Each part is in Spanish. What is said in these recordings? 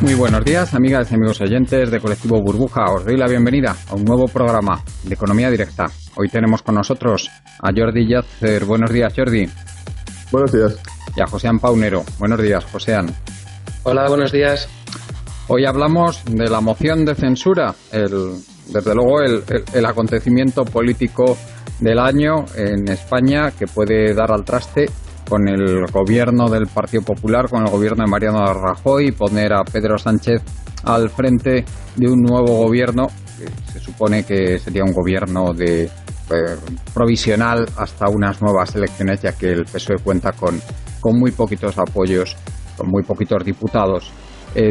Muy buenos días, amigas y amigos oyentes de Colectivo Burbuja. Os doy la bienvenida a un nuevo programa de Economía Directa. Hoy tenemos con nosotros a Jordi Yatzer. Buenos días, Jordi. Buenos días. Y a Josean Paunero. Buenos días, Josean. Hola, buenos días. Hoy hablamos de la moción de censura, desde luego el acontecimiento político del año en España que puede dar al traste con el gobierno del Partido Popular, con el gobierno de Mariano Rajoy, poner a Pedro Sánchez al frente de un nuevo gobierno que se supone que sería un gobierno provisional hasta unas nuevas elecciones, ya que el PSOE cuenta con muy poquitos apoyos, con muy poquitos diputados.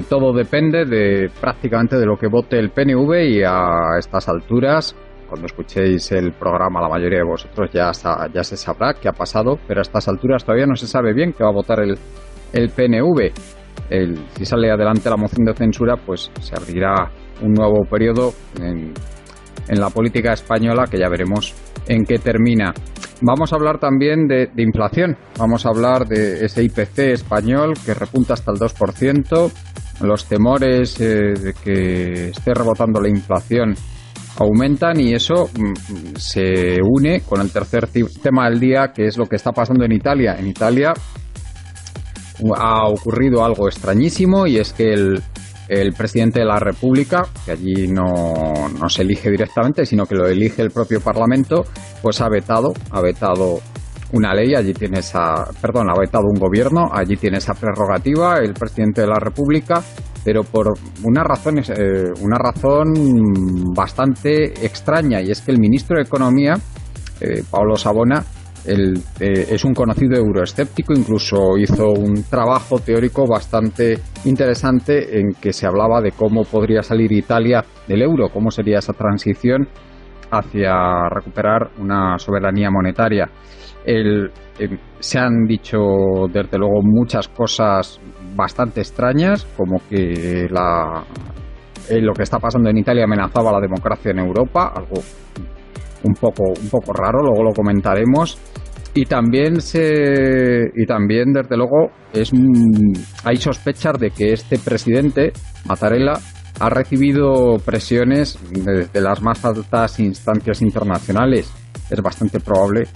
Todo depende prácticamente de lo que vote el PNV, y a estas alturas, cuando escuchéis el programa, la mayoría de vosotros ya se sabrá qué ha pasado, pero a estas alturas todavía no se sabe bien qué va a votar el PNV. Si sale adelante la moción de censura, pues se abrirá un nuevo periodo en la política española, que ya veremos en qué termina. Vamos a hablar también de inflación. Vamos a hablar de ese IPC español que repunta hasta el 2%. Los temores de que esté rebotando la inflación aumentan, y eso se une con el tercer tema del día, que es lo que está pasando en Italia. En Italia ha ocurrido algo extrañísimo, y es que el presidente de la República, que allí no se elige directamente, sino que lo elige el propio Parlamento, pues ha vetado una ley. Allí tiene ha vetado un gobierno, allí tiene esa prerrogativa el presidente de la República, pero por una razón bastante extraña, y es que el ministro de Economía, Paolo Savona, es un conocido euroescéptico. Incluso hizo un trabajo teórico bastante interesante en que se hablaba de cómo podría salir Italia del euro, cómo sería esa transición hacia recuperar una soberanía monetaria. Se han dicho desde luego muchas cosas bastante extrañas, como que lo que está pasando en Italia amenazaba la democracia en Europa, algo un poco raro, luego lo comentaremos. Y también desde luego hay sospechas de que este presidente, Mattarella, ha recibido presiones de las más altas instancias internacionales. Es bastante probable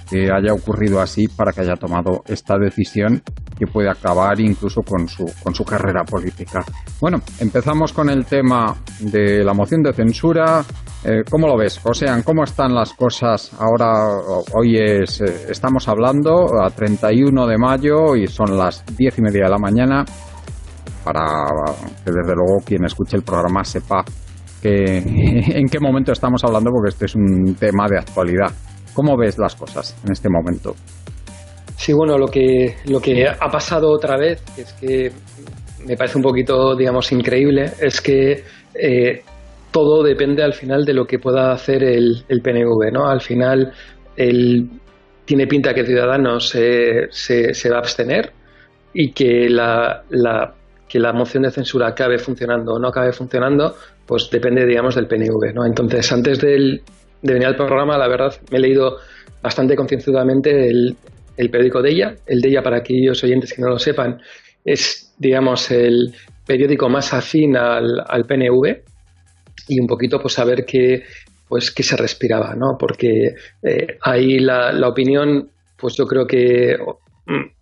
que haya ocurrido así para que haya tomado esta decisión, que puede acabar incluso con su carrera política. Bueno, empezamos con el tema de la moción de censura. ¿Cómo lo ves, Josean? ¿Cómo están las cosas ahora? Hoy estamos hablando a 31 de mayo y son las 10:30 de la mañana, para que desde luego quien escuche el programa sepa en qué momento estamos hablando, porque este es un tema de actualidad. ¿Cómo ves las cosas en este momento? Sí, bueno, lo que ha pasado otra vez, que es que me parece un poquito, digamos, increíble, es que todo depende al final de lo que pueda hacer el PNV, ¿no? Al final, tiene pinta que Ciudadanos se va a abstener, y que que la moción de censura acabe funcionando o no acabe funcionando, pues depende, digamos, del PNV, ¿no? Entonces, antes de venir al programa, la verdad, me he leído bastante concienzudamente el periódico Deia. El Deia, para aquellos oyentes que no lo sepan, es, digamos, el periódico más afín al PNV, y un poquito pues saber qué se respiraba, ¿no? Porque ahí la opinión, pues yo creo que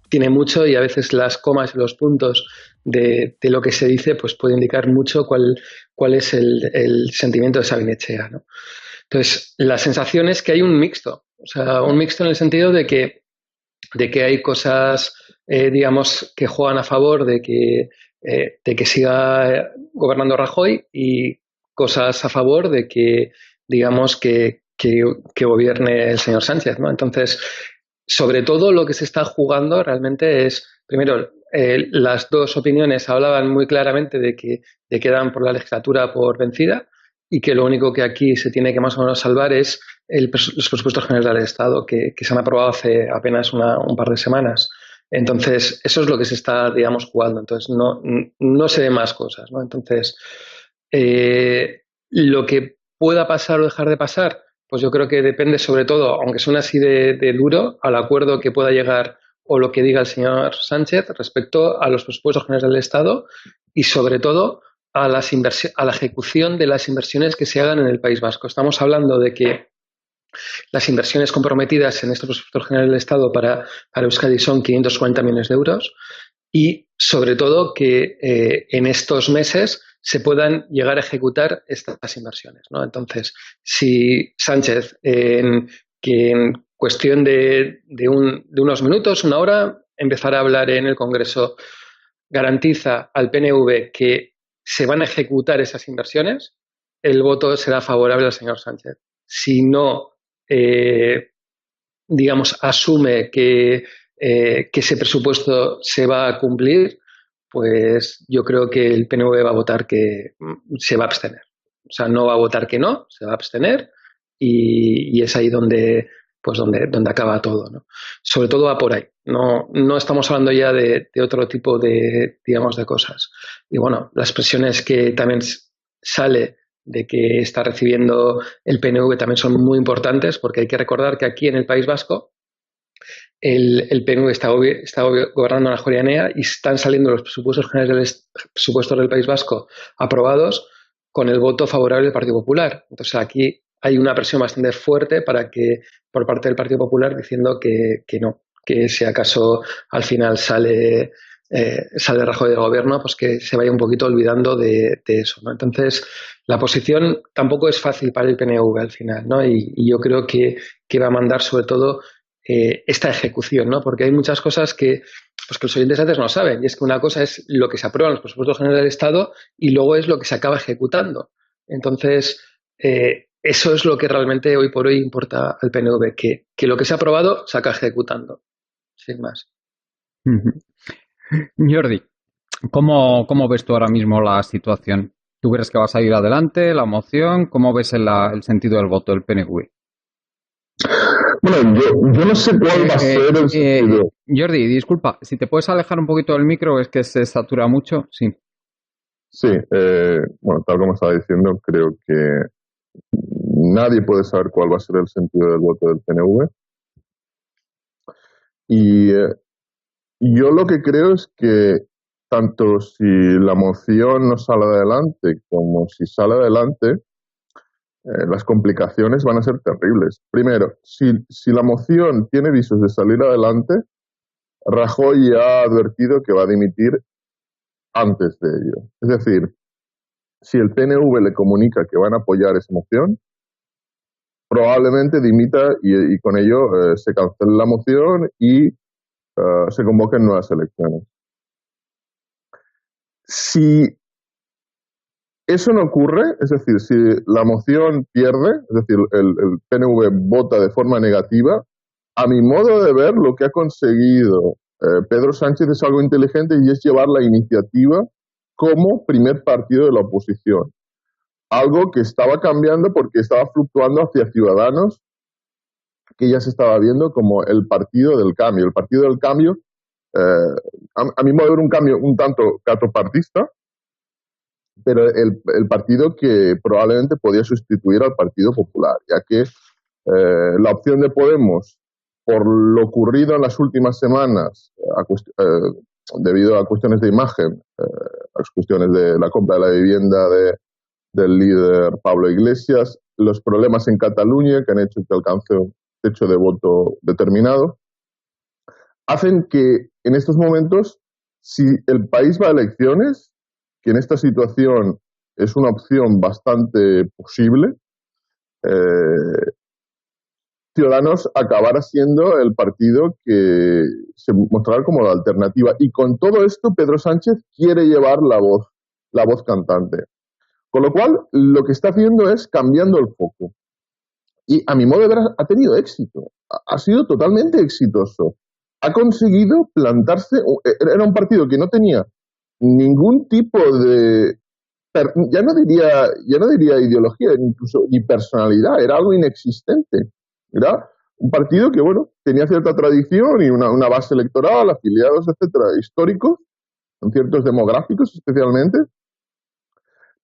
tiene mucho, y a veces las comas y los puntos de lo que se dice pues puede indicar mucho cuál es el sentimiento de Sabin Etxea, ¿no? Entonces, la sensación es que hay un mixto, o sea, un mixto en el sentido de que hay cosas, digamos, que juegan a favor de que siga gobernando Rajoy, y cosas a favor de que, digamos, que gobierne el señor Sánchez, ¿no? Entonces, sobre todo lo que se está jugando realmente es, primero, las dos opiniones hablaban muy claramente de que dan por la legislatura por vencida, y que lo único que aquí se tiene que más o menos salvar es los presupuestos generales del Estado, que se han aprobado hace apenas un par de semanas. Entonces, eso es lo que se está, digamos, jugando. Entonces, no se ven más cosas, ¿no? Entonces, lo que pueda pasar o dejar de pasar, pues yo creo que depende sobre todo, aunque suene así de duro, al acuerdo que pueda llegar o lo que diga el señor Sánchez respecto a los presupuestos generales del Estado y, sobre todo, a la ejecución de las inversiones que se hagan en el País Vasco. Estamos hablando de que las inversiones comprometidas en estos presupuestos generales del Estado para Euskadi son 540 millones de euros y, sobre todo, que en estos meses se puedan llegar a ejecutar estas inversiones, ¿no? Entonces, si Sánchez, que en cuestión de unos minutos, una hora, empezará a hablar en el Congreso, garantiza al PNV que se van a ejecutar esas inversiones, el voto será favorable al señor Sánchez. Si no, digamos, asume que ese presupuesto se va a cumplir, pues yo creo que el PNV va a votar que se va a abstener. O sea, no va a votar que no, se va a abstener y es ahí donde, pues donde acaba todo, ¿no? Sobre todo va por ahí. No estamos hablando ya de otro tipo de, digamos, de cosas. Y bueno, las presiones que también sale de que está recibiendo el PNV también son muy importantes, porque hay que recordar que aquí en el País Vasco el PNV está gobernando la Jorianea y están saliendo los presupuestos del País Vasco aprobados con el voto favorable del Partido Popular. Entonces aquí hay una presión bastante fuerte para que por parte del Partido Popular diciendo que no, que si acaso al final sale Rajoy del gobierno, pues que se vaya un poquito olvidando de eso, ¿no? Entonces, la posición tampoco es fácil para el PNV al final, ¿no? Y yo creo que va a mandar sobre todo esta ejecución, ¿no? Porque hay muchas cosas que, pues que los oyentes antes no saben, y es que una cosa es lo que se aprueba en los presupuestos generales del Estado y luego es lo que se acaba ejecutando. Entonces, eso es lo que realmente hoy por hoy importa al PNV, que lo que se ha aprobado se acaba ejecutando, sin más. Jordi, ¿cómo ves tú ahora mismo la situación? ¿Tú crees que va a salir adelante la moción? ¿Cómo ves el sentido del voto del PNV? Bueno, yo no sé cuál va a ser el sentido. Jordi, disculpa, si te puedes alejar un poquito del micro, es que se satura mucho. Sí. Sí, bueno, tal como estaba diciendo, creo que nadie puede saber cuál va a ser el sentido del voto del PNV. Y yo lo que creo es que tanto si la moción no sale adelante como si sale adelante, las complicaciones van a ser terribles. Primero, si la moción tiene visos de salir adelante, Rajoy ya ha advertido que va a dimitir antes de ello. Es decir, si el PNV le comunica que van a apoyar esa moción, probablemente dimita y con ello se cancele la moción y se convoquen nuevas elecciones. Si eso no ocurre, es decir, si la moción pierde, es decir, el PNV vota de forma negativa, a mi modo de ver, lo que ha conseguido Pedro Sánchez es algo inteligente y es llevar la iniciativa como primer partido de la oposición. Algo que estaba cambiando porque estaba fluctuando hacia Ciudadanos, que ya se estaba viendo como el partido del cambio. El partido del cambio, a mi modo de ver, un cambio un tanto catopartista, pero el partido que probablemente podía sustituir al Partido Popular, ya que la opción de Podemos, por lo ocurrido en las últimas semanas, debido a cuestiones de imagen, a las cuestiones de la compra de la vivienda del líder Pablo Iglesias, los problemas en Cataluña que han hecho que alcance un techo de voto determinado, hacen que en estos momentos, si el país va a elecciones, que en esta situación es una opción bastante posible, Ciudadanos acabará siendo el partido que se mostrará como la alternativa. Y con todo esto, Pedro Sánchez quiere llevar la voz cantante. Con lo cual, lo que está haciendo es cambiando el foco. Y a mi modo de ver, ha tenido éxito. Ha sido totalmente exitoso. Ha conseguido plantarse. Era un partido que no tenía ningún tipo de. Ya no diría ideología, incluso ni personalidad. Era algo inexistente. Era un partido que, bueno, tenía cierta tradición y una base electoral, afiliados, etcétera, históricos, con ciertos demográficos especialmente,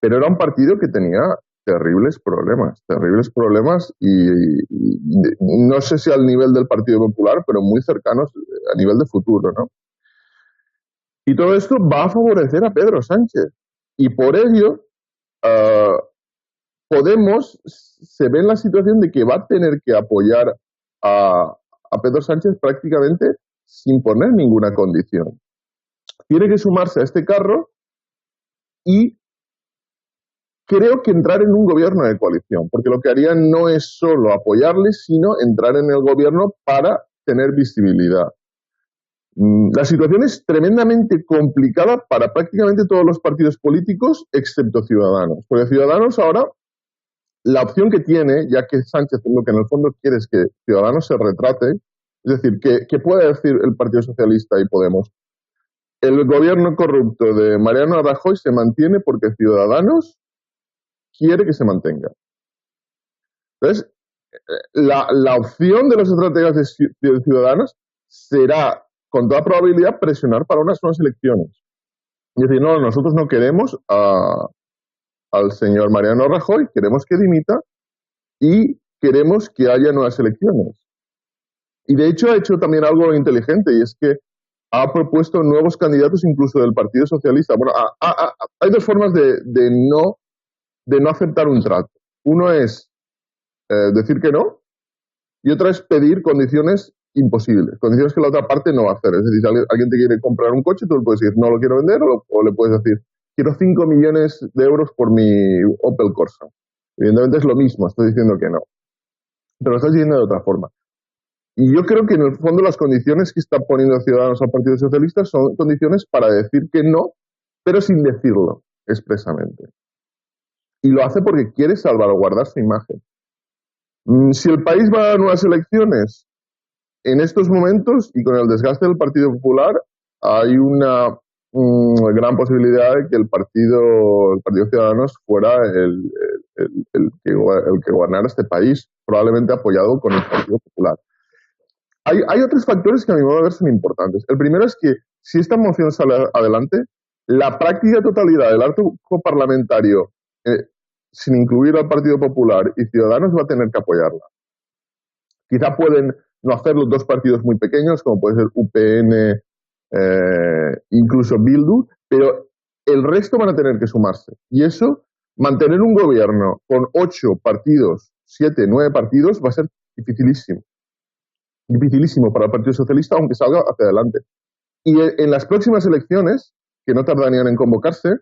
pero era un partido que tenía terribles problemas y no sé si al nivel del Partido Popular, pero muy cercanos a nivel de futuro, ¿no? Y todo esto va a favorecer a Pedro Sánchez. Y por ello, Podemos se ve en la situación de que va a tener que apoyar a Pedro Sánchez prácticamente sin poner ninguna condición. Tiene que sumarse a este carro y creo que entrar en un gobierno de coalición, porque lo que harían no es solo apoyarle, sino entrar en el gobierno para tener visibilidad. La situación es tremendamente complicada para prácticamente todos los partidos políticos, excepto Ciudadanos. Porque Ciudadanos ahora, la opción que tiene, ya que Sánchez lo que en el fondo quiere es que Ciudadanos se retrate, es decir, ¿qué puede decir el Partido Socialista y Podemos? El gobierno corrupto de Mariano Rajoy se mantiene porque Ciudadanos quiere que se mantenga. Entonces, la opción de los estrategas de Ciudadanos será, con toda probabilidad, presionar para unas nuevas elecciones. Y decir, no, nosotros no queremos al señor Mariano Rajoy, queremos que dimita y queremos que haya nuevas elecciones. Y de hecho ha hecho también algo inteligente, y es que ha propuesto nuevos candidatos incluso del Partido Socialista. Bueno, hay dos formas de no aceptar un trato. Uno es decir que no, y otra es pedir condiciones imposibles, condiciones que la otra parte no va a hacer. Es decir, si alguien te quiere comprar un coche, tú le puedes decir, no lo quiero vender, o le puedes decir, quiero 5 millones de euros por mi Opel Corsa. Evidentemente es lo mismo, estoy diciendo que no. Pero lo estás diciendo de otra forma. Y yo creo que en el fondo las condiciones que está poniendo Ciudadanos al Partido Socialista son condiciones para decir que no, pero sin decirlo expresamente. Y lo hace porque quiere salvaguardar su imagen. Si el país va a nuevas elecciones, en estos momentos y con el desgaste del Partido Popular, hay una gran posibilidad de que el Partido Ciudadanos fuera el que gobernara este país, probablemente apoyado con el Partido Popular. Hay otros factores que a mi modo de ver son importantes. El primero es que si esta moción sale adelante, la práctica totalidad del arco parlamentario, sin incluir al Partido Popular y Ciudadanos, va a tener que apoyarla. Quizá pueden no hacerlo dos partidos muy pequeños, como puede ser UPN, incluso Bildu, pero el resto van a tener que sumarse. Y eso, mantener un gobierno con 8 partidos, 7, 9 partidos, va a ser dificilísimo. Dificilísimo para el Partido Socialista, aunque salga hacia adelante. Y en las próximas elecciones, que no tardarían en convocarse,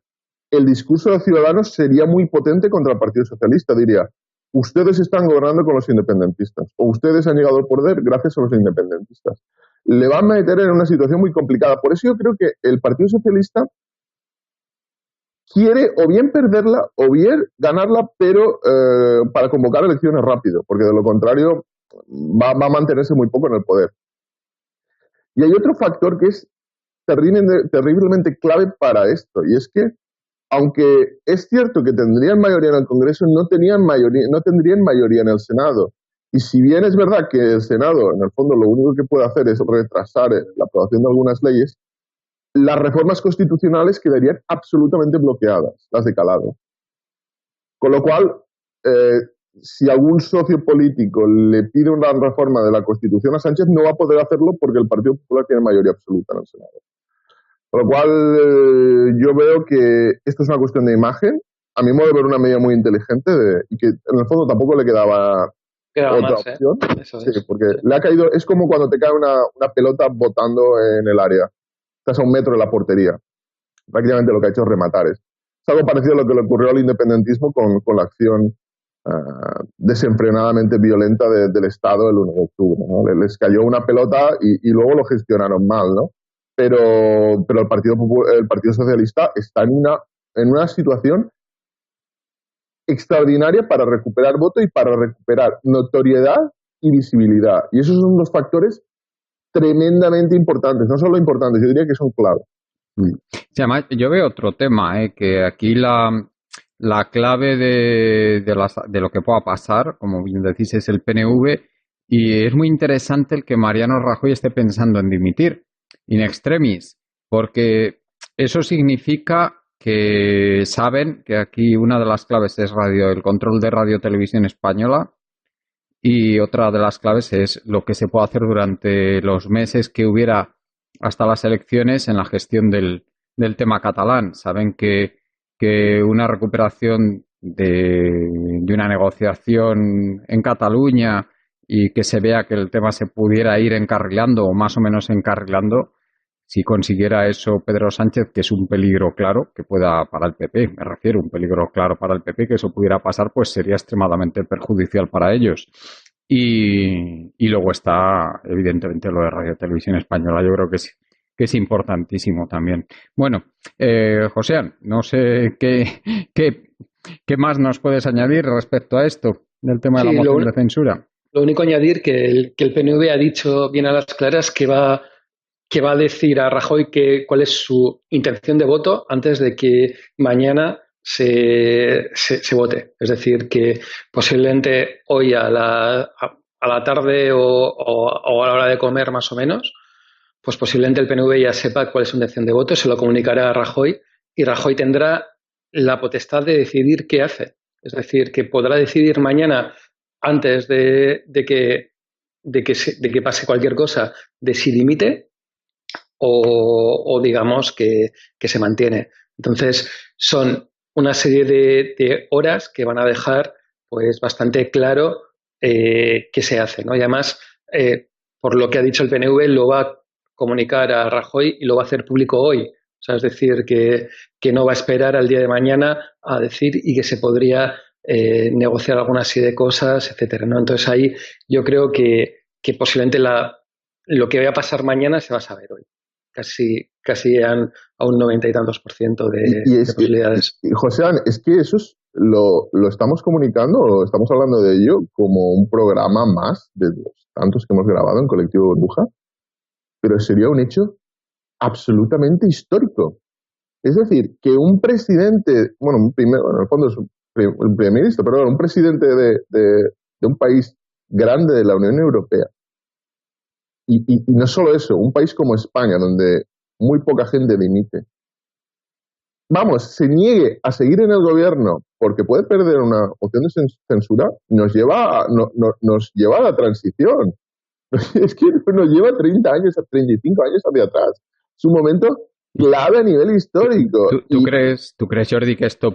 el discurso de Ciudadanos sería muy potente contra el Partido Socialista. Diría, ustedes están gobernando con los independentistas, o ustedes han llegado al poder gracias a los independentistas. Le van a meter en una situación muy complicada. Por eso yo creo que el Partido Socialista quiere o bien perderla o bien ganarla, pero para convocar elecciones rápido, porque de lo contrario va a mantenerse muy poco en el poder. Y hay otro factor que es terriblemente clave para esto, y es que, aunque es cierto que tendrían mayoría en el Congreso, no tendrían mayoría en el Senado. Y si bien es verdad que el Senado, en el fondo, lo único que puede hacer es retrasar la aprobación de algunas leyes, las reformas constitucionales quedarían absolutamente bloqueadas, las de calado. Con lo cual, si algún socio político le pide una reforma de la Constitución a Sánchez, no va a poder hacerlo porque el Partido Popular tiene mayoría absoluta en el Senado. Con lo cual, yo veo que esto es una cuestión de imagen, a mi modo de ver una medida muy inteligente y que en el fondo tampoco le quedaba otra más, opción. Eso sí, es. porque le ha caído, es como cuando te cae una pelota botando en el área. Estás a 1 metro de la portería. Prácticamente lo que ha hecho es rematar. Es algo parecido a lo que le ocurrió al independentismo con la acción desenfrenadamente violenta del Estado el 1 de octubre, ¿no? Les cayó una pelota y luego lo gestionaron mal, ¿no? Pero el Partido Socialista está en una situación extraordinaria para recuperar voto y para recuperar notoriedad y visibilidad. Y esos son dos factores tremendamente importantes, no solo importantes, yo diría que son clave. Sí, además, yo veo otro tema, que aquí la clave de lo que pueda pasar, como bien decís, es el PNV, y es muy interesante el que Mariano Rajoy esté pensando en dimitir in extremis, porque eso significa que saben que aquí una de las claves es el control de Radio Televisión Española, Y otra de las claves es lo que se puede hacer durante los meses que hubiera hasta las elecciones en la gestión del tema catalán. Saben que una recuperación de una negociación en Cataluña y que se vea que el tema se pudiera ir encarrilando o más o menos encarrilando, si consiguiera eso Pedro Sánchez, que es un peligro claro que pueda para el PP, me refiero, un peligro claro para el PP, que eso pudiera pasar, pues sería extremadamente perjudicial para ellos. Y luego está, evidentemente, lo de Radio Televisión Española. Yo creo que es importantísimo también. Bueno, Joséan, no sé qué más nos puedes añadir respecto a esto, del tema de la Sí, moción de censura. lo único añadir que el PNV ha dicho bien a las claras que va a decir a Rajoy cuál es su intención de voto antes de que mañana se vote. Es decir, que posiblemente hoy a la tarde o a la hora de comer más o menos, pues posiblemente el PNV ya sepa cuál es su intención de voto, se lo comunicará a Rajoy y Rajoy tendrá la potestad de decidir qué hace. Es decir, que podrá decidir mañana antes de que pase cualquier cosa, de si dimite o digamos que se mantiene. Entonces, son una serie de horas que van a dejar pues bastante claro qué se hace, ¿no? Y además, por lo que ha dicho el PNV, lo va a comunicar a Rajoy y lo va a hacer público hoy. O sea, es decir, que no va a esperar al día de mañana a decir y que se podría negociar alguna serie de cosas, etcétera, ¿no? Entonces ahí yo creo que posiblemente lo que vaya a pasar mañana se va a saber hoy. Casi a un 90 y tantos % de posibilidades. José, es que eso lo estamos comunicando, o estamos hablando de ello como un programa más de los tantos que hemos grabado en Colectivo Burbuja, pero sería un hecho absolutamente histórico. Es decir, que un presidente, bueno, en el fondo es un primer ministro, pero un presidente de un país grande de la Unión Europea, y no solo eso, un país como España, donde muy poca gente dimite, se niegue a seguir en el gobierno porque puede perder una moción de censura, nos lleva a la transición. Es que nos lleva 30 años, 35 años hacia atrás. Es un momento clave a nivel histórico. ¿Tú crees, Jordi, que esto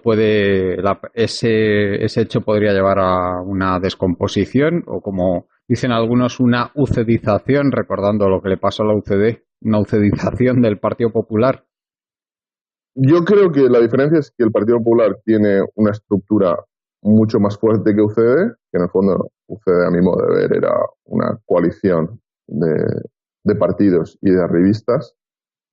ese hecho podría llevar a una descomposición o, como dicen algunos, una ucedización, recordando lo que le pasó a la UCD, una ucedización del Partido Popular? Yo creo que la diferencia es que el Partido Popular tiene una estructura mucho más fuerte que UCD, que en el fondo UCD, a mi modo de ver, era una coalición de partidos y de arribistas.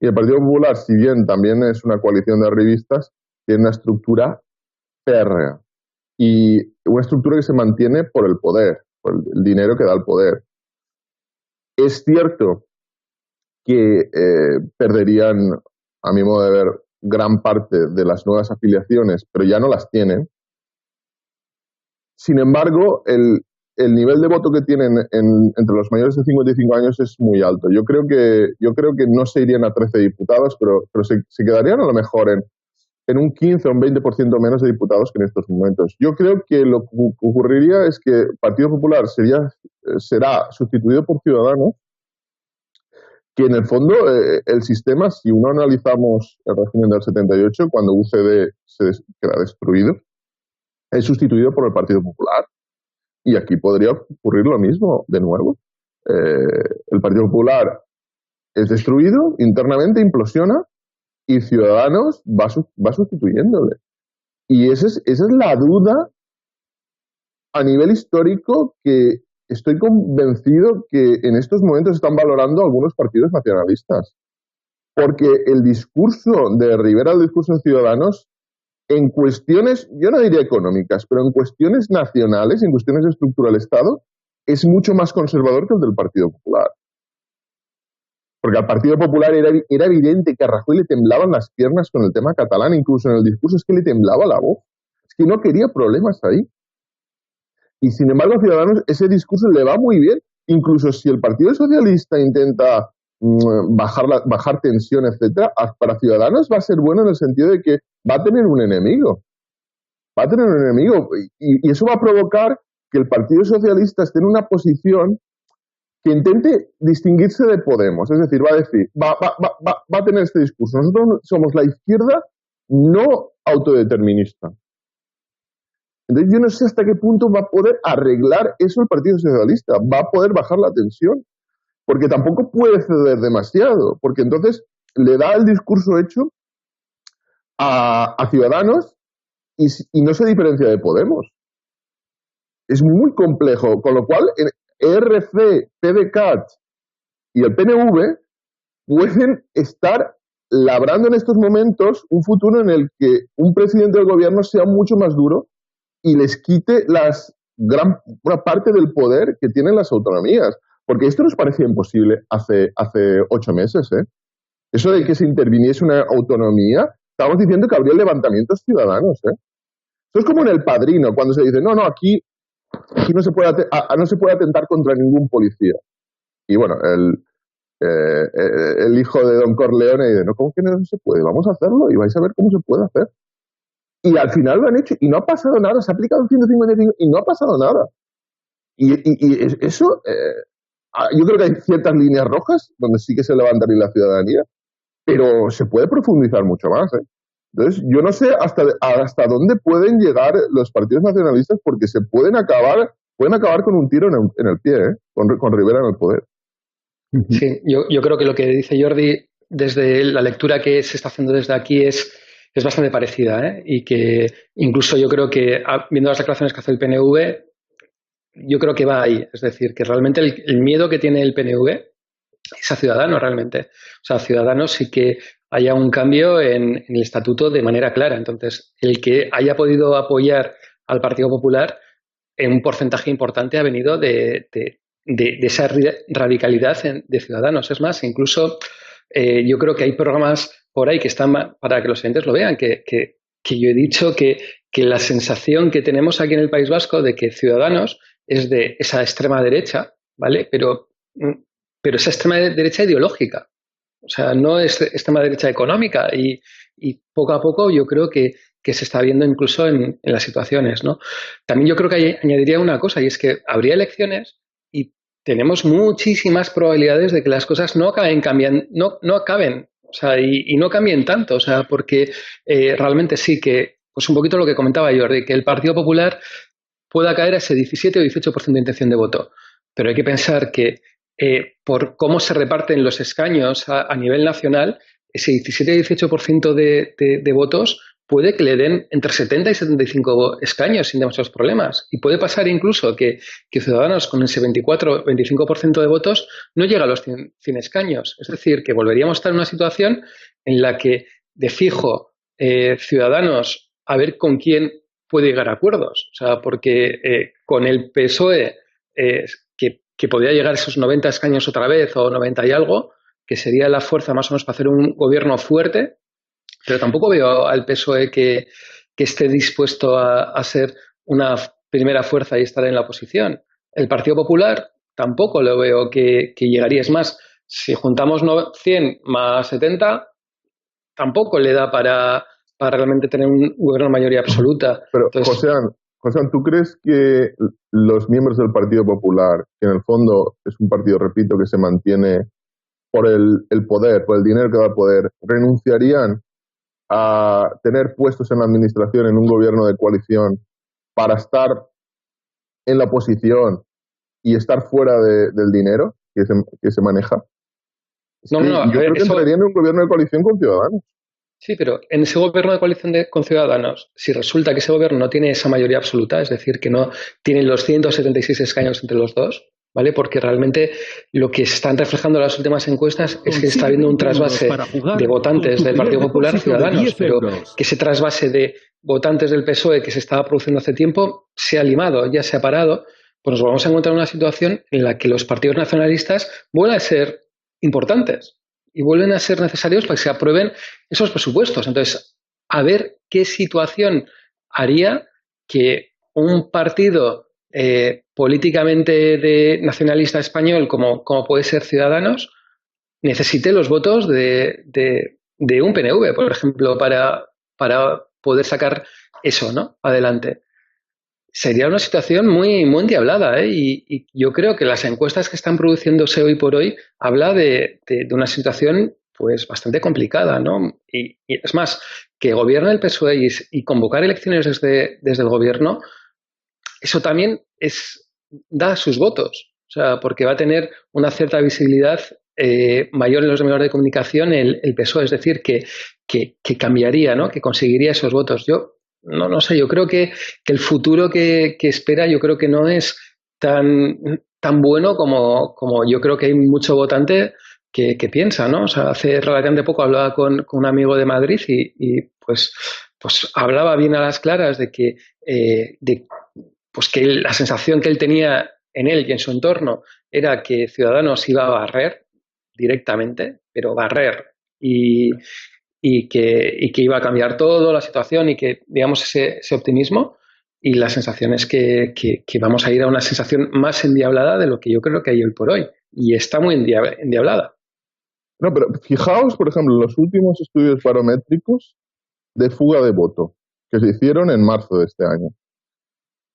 Y el Partido Popular, si bien también es una coalición de arribistas, tiene una estructura férrea y una estructura que se mantiene por el poder, por el dinero que da el poder. Es cierto que perderían, a mi modo de ver, gran parte de las nuevas afiliaciones, pero ya no las tienen. Sin embargo, el nivel de voto que tienen entre los mayores de 55 años es muy alto. Yo creo que no se irían a 13 diputados, pero se quedarían a lo mejor en un 15 o un 20% menos de diputados que en estos momentos. Yo creo que lo que ocurriría es que el Partido Popular será sustituido por Ciudadanos, que en el fondo el sistema, si uno analizamos el régimen del 78, cuando UCD queda destruido, es sustituido por el Partido Popular. Y aquí podría ocurrir lo mismo de nuevo. El Partido Popular es destruido, internamente implosiona y Ciudadanos va sustituyéndole. Y esa es la duda a nivel histórico que estoy convencido que en estos momentos están valorando algunos partidos nacionalistas. Porque el discurso de Rivera, el discurso de Ciudadanos, en cuestiones, yo no diría económicas, pero en cuestiones nacionales, en cuestiones de estructura del Estado, es mucho más conservador que el del Partido Popular. Porque al Partido Popular era evidente que a Rajoy le temblaban las piernas con el tema catalán, incluso en el discurso es que le temblaba la voz. Es que no quería problemas ahí. Y sin embargo a Ciudadanos ese discurso le va muy bien, incluso si el Partido Socialista intenta bajar tensión, etcétera, para Ciudadanos va a ser bueno en el sentido de que va a tener un enemigo. Va a tener un enemigo y eso va a provocar que el Partido Socialista esté en una posición que intente distinguirse de Podemos. Es decir, va a decir, va a tener este discurso. Nosotros somos la izquierda no autodeterminista. Entonces yo no sé hasta qué punto va a poder arreglar eso el Partido Socialista. Va a poder bajar la tensión. Porque tampoco puede ceder demasiado. Porque entonces le da el discurso hecho a Ciudadanos y no se diferencia de Podemos. Es muy complejo. Con lo cual, ERC, PDeCAT y el PNV pueden estar labrando en estos momentos un futuro en el que un presidente del gobierno sea mucho más duro y les quite una parte del poder que tienen las autonomías. Porque esto nos parecía imposible hace 8 meses, ¿eh? Eso de que se interviniese una autonomía, estábamos diciendo que habría levantamientos ciudadanos, ¿eh? Esto es como en El Padrino, cuando se dice, no, aquí no se puede atentar contra ningún policía. Y bueno, el hijo de Don Corleone dice, no, ¿cómo que no se puede? Vamos a hacerlo y vais a ver cómo se puede hacer. Y al final lo han hecho y no ha pasado nada, se ha aplicado el 155 y no ha pasado nada. Y eso, yo creo que hay ciertas líneas rojas donde sí que se levantaría la ciudadanía, pero se puede profundizar mucho más, ¿eh? Entonces, yo no sé hasta dónde pueden llegar los partidos nacionalistas porque se pueden acabar con un tiro en el pie, ¿eh? Con Rivera en el poder. Sí, yo creo que lo que dice Jordi desde la lectura que se está haciendo desde aquí es bastante parecida, ¿eh? Y que incluso yo creo que, viendo las declaraciones que hace el PNV, yo creo que va ahí. Es decir, que realmente el miedo que tiene el PNV es a Ciudadanos realmente. O sea, a Ciudadanos sí que haya un cambio en el estatuto de manera clara. Entonces, el que haya podido apoyar al Partido Popular en un porcentaje importante ha venido de esa radicalidad de Ciudadanos. Es más, incluso yo creo que hay programas por ahí que están, para que los oyentes lo vean, que yo he dicho que la sensación que tenemos aquí en el País Vasco de que Ciudadanos es de esa extrema derecha, ¿vale? Pero esa extrema derecha ideológica. O sea, no es extrema derecha económica y poco a poco yo creo que se está viendo incluso en las situaciones, ¿no? También yo creo que añadiría una cosa, y es que habría elecciones y tenemos muchísimas probabilidades de que las cosas no acaben cambiando, no acaben, o sea, y no cambien tanto, o sea, porque realmente sí que, pues un poquito lo que comentaba Jordi, que el Partido Popular pueda caer a ese 17 o 18% de intención de voto, pero hay que pensar que por cómo se reparten los escaños a nivel nacional, ese 17 y 18% de votos puede que le den entre 70 y 75 escaños sin demasiados problemas. Y puede pasar incluso que Ciudadanos con ese 24 o 25% de votos no llega a los 100 escaños. Es decir, que volveríamos a estar en una situación en la que de fijo Ciudadanos a ver con quién puede llegar a acuerdos. O sea, porque con el PSOE que podría llegar a esos 90 escaños otra vez o 90 y algo, que sería la fuerza más o menos para hacer un gobierno fuerte, pero tampoco veo al PSOE que esté dispuesto a ser una primera fuerza y estar en la oposición. El Partido Popular tampoco lo veo que llegaría. Es más, si juntamos 100 más 70, tampoco le da para realmente tener un gobierno de mayoría absoluta. Pero, entonces, Josean, ¿tú crees que los miembros del Partido Popular, que en el fondo es un partido, repito, que se mantiene por el poder, por el dinero que da el poder, renunciarían a tener puestos en la administración en un gobierno de coalición para estar en la oposición y estar fuera del dinero que se maneja? yo creo que entrarían en un gobierno de coalición con Ciudadanos. Sí, pero en ese gobierno de coalición con Ciudadanos, si resulta que ese gobierno no tiene esa mayoría absoluta, es decir, que no tiene los 176 escaños entre los dos, ¿vale? Porque realmente lo que están reflejando las últimas encuestas es que está habiendo un trasvase de votantes del Partido Popular Ciudadanos, pero que ese trasvase de votantes del PSOE que se estaba produciendo hace tiempo se ha limado, ya se ha parado, pues nos vamos a encontrar en una situación en la que los partidos nacionalistas vuelven a ser importantes y vuelven a ser necesarios para que se aprueben esos presupuestos. Entonces, a ver qué situación haría que un partido políticamente de nacionalista español como puede ser Ciudadanos necesite los votos de un PNV, por ejemplo, para poder sacar eso, ¿no?, adelante. sería una situación muy, muy endiablada, ¿eh? Y yo creo que las encuestas que están produciéndose hoy por hoy habla de una situación pues bastante complicada, ¿no? Y es más, que gobierne el PSOE y convocar elecciones desde el gobierno, eso también da sus votos, o sea, porque va a tener una cierta visibilidad mayor en los medios de comunicación el PSOE, es decir, que cambiaría, ¿no? Que conseguiría esos votos. Yo no sé, yo creo que el futuro que espera, yo creo que no es tan bueno como yo creo que hay mucho votante que piensa, ¿no? O sea, hace relativamente poco hablaba con un amigo de Madrid pues hablaba bien a las claras pues que la sensación que él tenía en él y en su entorno era que Ciudadanos iba a barrer directamente, pero barrer, y, y que iba a cambiar todo, la situación, y que, digamos, ese optimismo, y la sensación es que vamos a ir a una sensación más endiablada de lo que yo creo que hay hoy por hoy, y está muy endiablada. No, pero fijaos, por ejemplo, en los últimos estudios barométricos de fuga de voto que se hicieron en marzo de este año.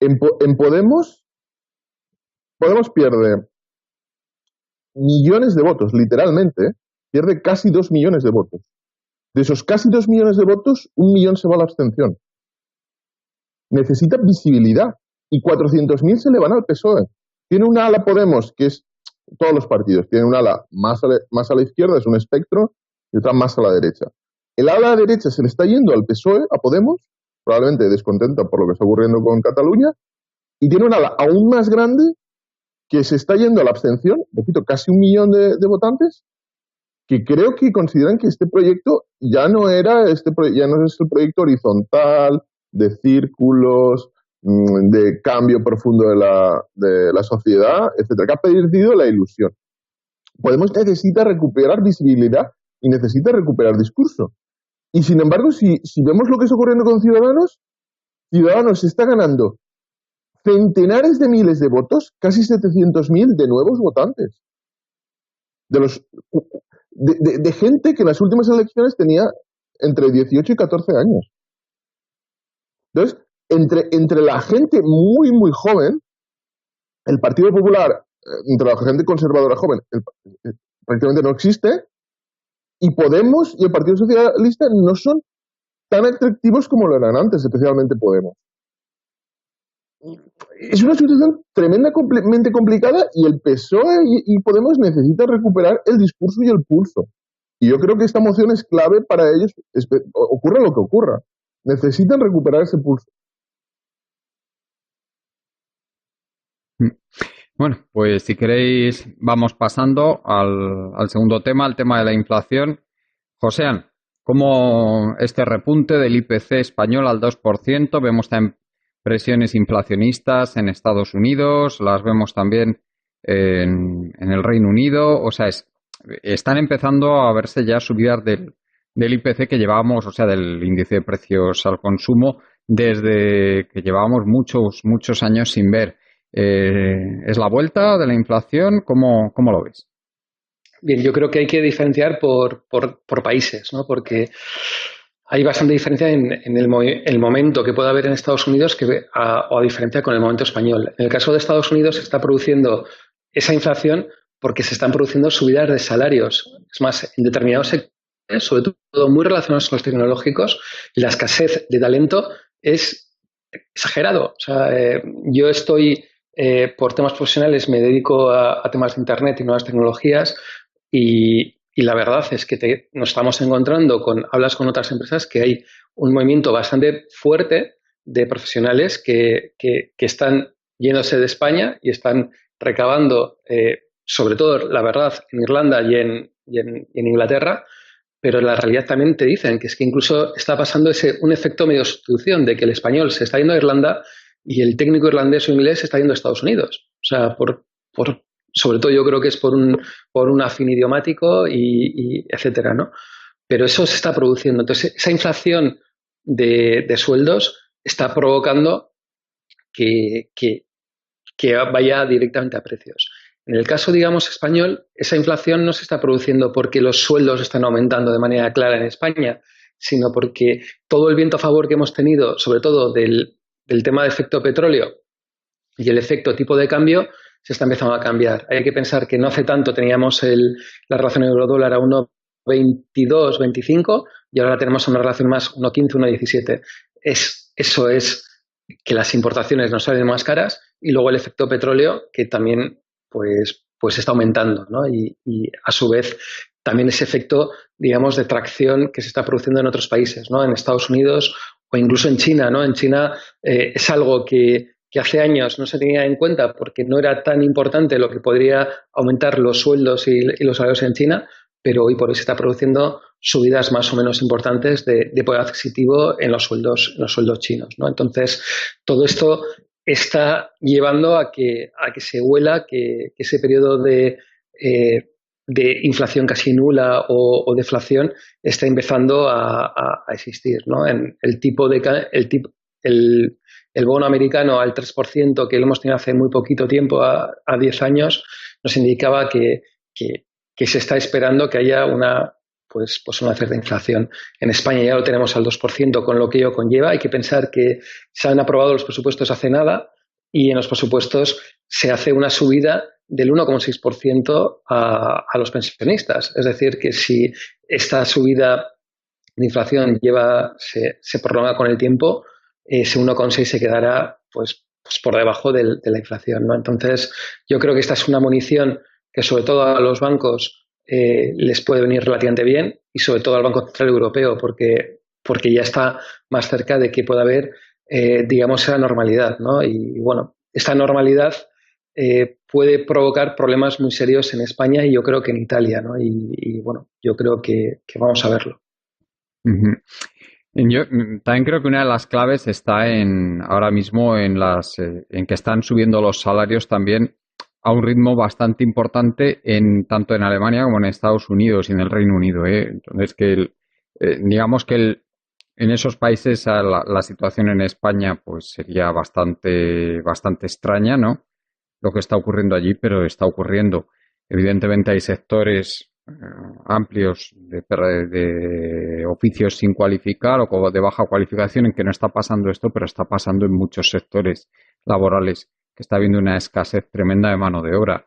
En Podemos pierde millones de votos, literalmente, pierde casi 2 millones de votos. De esos casi 2 millones de votos, 1 millón se va a la abstención. Necesita visibilidad y 400.000 se le van al PSOE. Tiene una ala Podemos, que es todos los partidos, tiene un ala más a la izquierda, es un espectro, y otra más a la derecha. El ala derecha se le está yendo al PSOE, a Podemos, probablemente descontenta por lo que está ocurriendo con Cataluña, y tiene un ala aún más grande que se está yendo a la abstención, repito, casi 1 millón de votantes, que creo que consideran que este proyecto ya no es el proyecto horizontal, de círculos, de cambio profundo de la sociedad, etcétera, que ha perdido la ilusión. Podemos necesita recuperar visibilidad y necesita recuperar discurso. Y sin embargo, si vemos lo que está ocurriendo con Ciudadanos está ganando centenares de miles de votos, casi 700.000 de nuevos votantes. De gente que en las últimas elecciones tenía entre 18 y 14 años. Entonces, entre la gente muy, muy joven, el Partido Popular, entre la gente conservadora joven, prácticamente no existe, y Podemos y el Partido Socialista no son tan atractivos como lo eran antes, especialmente Podemos. Es una situación tremendamente complicada y el PSOE y Podemos necesitan recuperar el discurso y el pulso. Y yo creo que esta moción es clave para ellos, ocurra lo que ocurra. Necesitan recuperar ese pulso. Bueno, pues si queréis vamos pasando al segundo tema, al tema de la inflación. Joséan, ¿cómo este repunte del IPC español al 2%? Vemos también presiones inflacionistas en Estados Unidos, las vemos también en el Reino Unido. O sea, están empezando a verse ya subidas del IPC que llevábamos, o sea, del índice de precios al consumo, desde que llevábamos muchos años sin ver. ¿Es la vuelta de la inflación? ¿Cómo lo ves? Bien, yo creo que hay que diferenciar por países, ¿no? Porque hay bastante diferencia en el momento que puede haber en Estados Unidos o a diferencia con el momento español. En el caso de Estados Unidos se está produciendo esa inflación porque se están produciendo subidas de salarios. Es más, en determinados sectores, sobre todo muy relacionados con los tecnológicos, la escasez de talento es exagerado. O sea, yo estoy, por temas profesionales, me dedico a temas de Internet y nuevas tecnologías. Y la verdad es que nos estamos encontrando hablas con otras empresas, que hay un movimiento bastante fuerte de profesionales que están yéndose de España y están recabando, sobre todo, la verdad, en Irlanda y en Inglaterra, pero la realidad también te dicen que es que incluso está pasando un efecto medio sustitución, de que el español se está yendo a Irlanda y el técnico irlandés o inglés se está yendo a Estados Unidos. O sea, sobre todo yo creo que es por un afín idiomático y etcétera, ¿no? Pero eso se está produciendo. Entonces, esa inflación de sueldos está provocando que vaya directamente a precios. En el caso, digamos, español, esa inflación no se está produciendo porque los sueldos están aumentando de manera clara en España, sino porque todo el viento a favor que hemos tenido, sobre todo del del tema de efecto petróleo y el efecto tipo de cambio se está empezando a cambiar. Hay que pensar que no hace tanto teníamos la relación euro-dólar a 1,22, 25 y ahora la tenemos a una relación más 1,15, 1,17. Eso es que las importaciones nos salen más caras y luego el efecto petróleo que también pues está aumentando, ¿no? Y a su vez también ese efecto, digamos, de tracción que se está produciendo en otros países, ¿no? En Estados Unidos o incluso en China, ¿no? En China es algo que hace años no se tenía en cuenta porque no era tan importante lo que podría aumentar los sueldos y los salarios en China, pero hoy por hoy se está produciendo subidas más o menos importantes de poder adquisitivo en los sueldos chinos, ¿no? Entonces, todo esto está llevando a que se huela que ese periodo de inflación casi nula o deflación está empezando a existir, ¿no? En el bono americano al 3%, que lo hemos tenido hace muy poquito tiempo, a 10 años, nos indicaba que se está esperando que haya una cierta inflación. En España ya lo tenemos al 2%, con lo que ello conlleva. Hay que pensar que se han aprobado los presupuestos hace nada y en los presupuestos se hace una subida del 1,6% a los pensionistas. Es decir, que si esta subida de inflación se prolonga con el tiempo, ese 1,6 se quedará pues por debajo de la inflación, ¿no? Entonces, yo creo que esta es una munición que sobre todo a los bancos les puede venir relativamente bien y sobre todo al Banco Central Europeo porque ya está más cerca de que pueda haber, digamos, la normalidad, ¿no? Y bueno, esta normalidad puede provocar problemas muy serios en España y yo creo que en Italia, ¿no? Y bueno, yo creo que vamos a verlo. Uh-huh. Yo también creo que una de las claves está ahora mismo en que están subiendo los salarios también a un ritmo bastante importante tanto en Alemania como en Estados Unidos y en el Reino Unido, ¿eh? Entonces digamos que en esos países la situación en España pues sería bastante extraña, ¿no? Lo que está ocurriendo allí, pero está ocurriendo. Evidentemente hay sectores amplios de oficios sin cualificar o de baja cualificación en que no está pasando esto, pero está pasando en muchos sectores laborales, que está habiendo una escasez tremenda de mano de obra.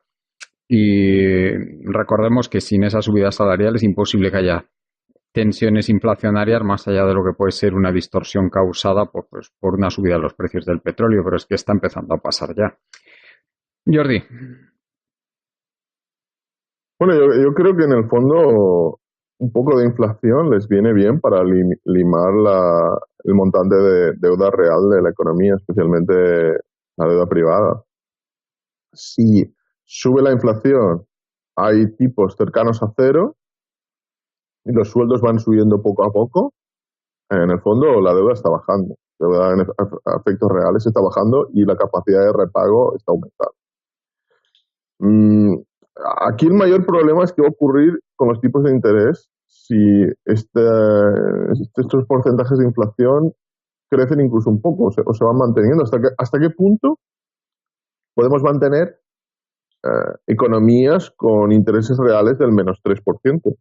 Y recordemos que sin esa subida salarial es imposible que haya tensiones inflacionarias más allá de lo que puede ser una distorsión causada por una subida de los precios del petróleo, pero es que está empezando a pasar ya. Jordi. Bueno, yo creo que en el fondo un poco de inflación les viene bien para limar el montante de deuda real de la economía, especialmente la deuda privada. Si sube la inflación, hay tipos cercanos a cero y los sueldos van subiendo poco a poco, en el fondo la deuda está bajando. La deuda en efectos reales está bajando y la capacidad de repago está aumentando. Aquí el mayor problema es qué va a ocurrir con los tipos de interés si estos porcentajes de inflación crecen incluso un poco o se van manteniendo. ¿Hasta qué punto podemos mantener economías con intereses reales del menos 3%?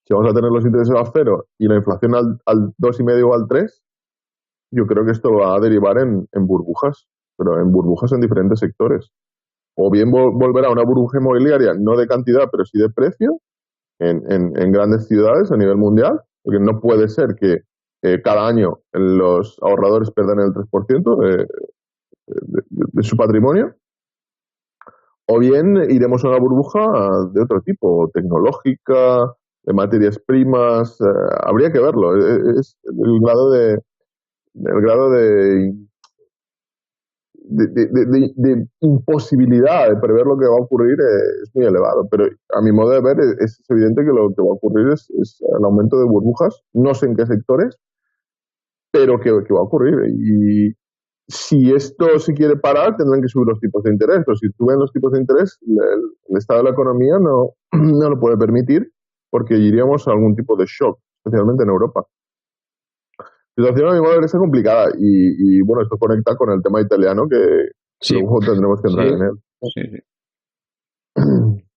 Si vamos a tener los intereses a cero y la inflación al 2,5 o al 3, yo creo que esto va a derivar en burbujas, pero en burbujas en diferentes sectores. O bien volver a una burbuja inmobiliaria, no de cantidad, pero sí de precio, en grandes ciudades a nivel mundial, porque no puede ser que cada año los ahorradores pierdan el 3% de su patrimonio. O bien iremos a una burbuja de otro tipo, tecnológica, de materias primas, habría que verlo. Es el grado de imposibilidad de prever lo que va a ocurrir es muy elevado, pero a mi modo de ver es evidente que lo que va a ocurrir es el aumento de burbujas, no sé en qué sectores, pero que va a ocurrir. Y si esto se quiere parar, tendrán que subir los tipos de interés, pero si suben los tipos de interés, el estado de la economía no lo puede permitir, porque iríamos a algún tipo de shock, especialmente en Europa. La situación a mi modo de ver está complicada y bueno, esto conecta con el tema italiano que sí, luego tendremos que entrar en él.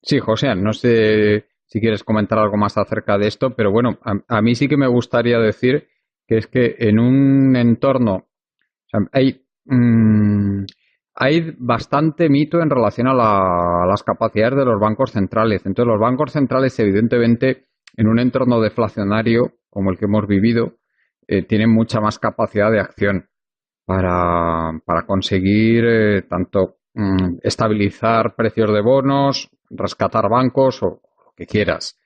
Sí, José, no sé si quieres comentar algo más acerca de esto, pero bueno, a mí sí que me gustaría decir que es que en un entorno O sea, hay bastante mito en relación a las capacidades de los bancos centrales. Entonces, los bancos centrales, evidentemente, en un entorno deflacionario como el que hemos vivido, tienen mucha más capacidad de acción para conseguir tanto estabilizar precios de bonos, rescatar bancos o lo que quieras.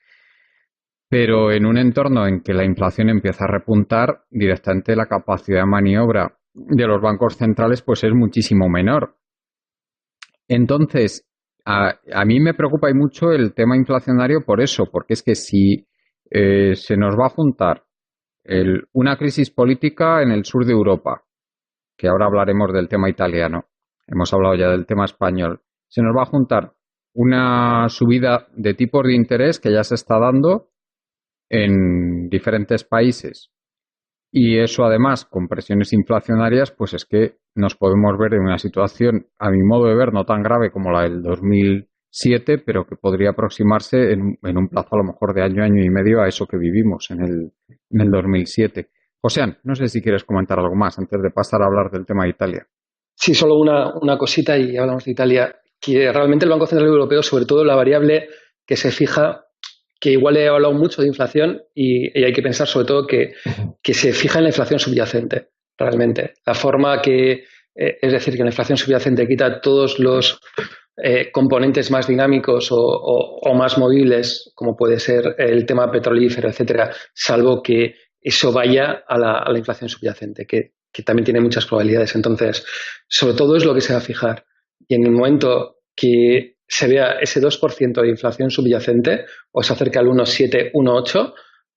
Pero en un entorno en que la inflación empieza a repuntar, directamente la capacidad de maniobra de los bancos centrales pues es muchísimo menor. Entonces, a mí me preocupa y mucho el tema inflacionario por eso, porque es que si se nos va a juntar una crisis política en el sur de Europa, que ahora hablaremos del tema italiano, hemos hablado ya del tema español, se nos va a juntar una subida de tipos de interés que ya se está dando en diferentes países y eso además con presiones inflacionarias, pues es que nos podemos ver en una situación, a mi modo de ver, no tan grave como la del 2007, pero que podría aproximarse en un plazo a lo mejor de año, año y medio a eso que vivimos en el 2007. Joséan, no sé si quieres comentar algo más antes de pasar a hablar del tema de Italia. Sí, solo una cosita y hablamos de Italia, que realmente el Banco Central Europeo, sobre todo la variable que se fija, que igual he hablado mucho de inflación y hay que pensar sobre todo que se fija en la inflación subyacente, realmente. La forma que, es decir, que la inflación subyacente quita todos los componentes más dinámicos o más movibles, como puede ser el tema petrolífero, etcétera, salvo que eso vaya a la inflación subyacente, que también tiene muchas probabilidades. Entonces, sobre todo es lo que se va a fijar. Y en el momento que se vea ese 2% de inflación subyacente o se acerca al 1,7, 1,8,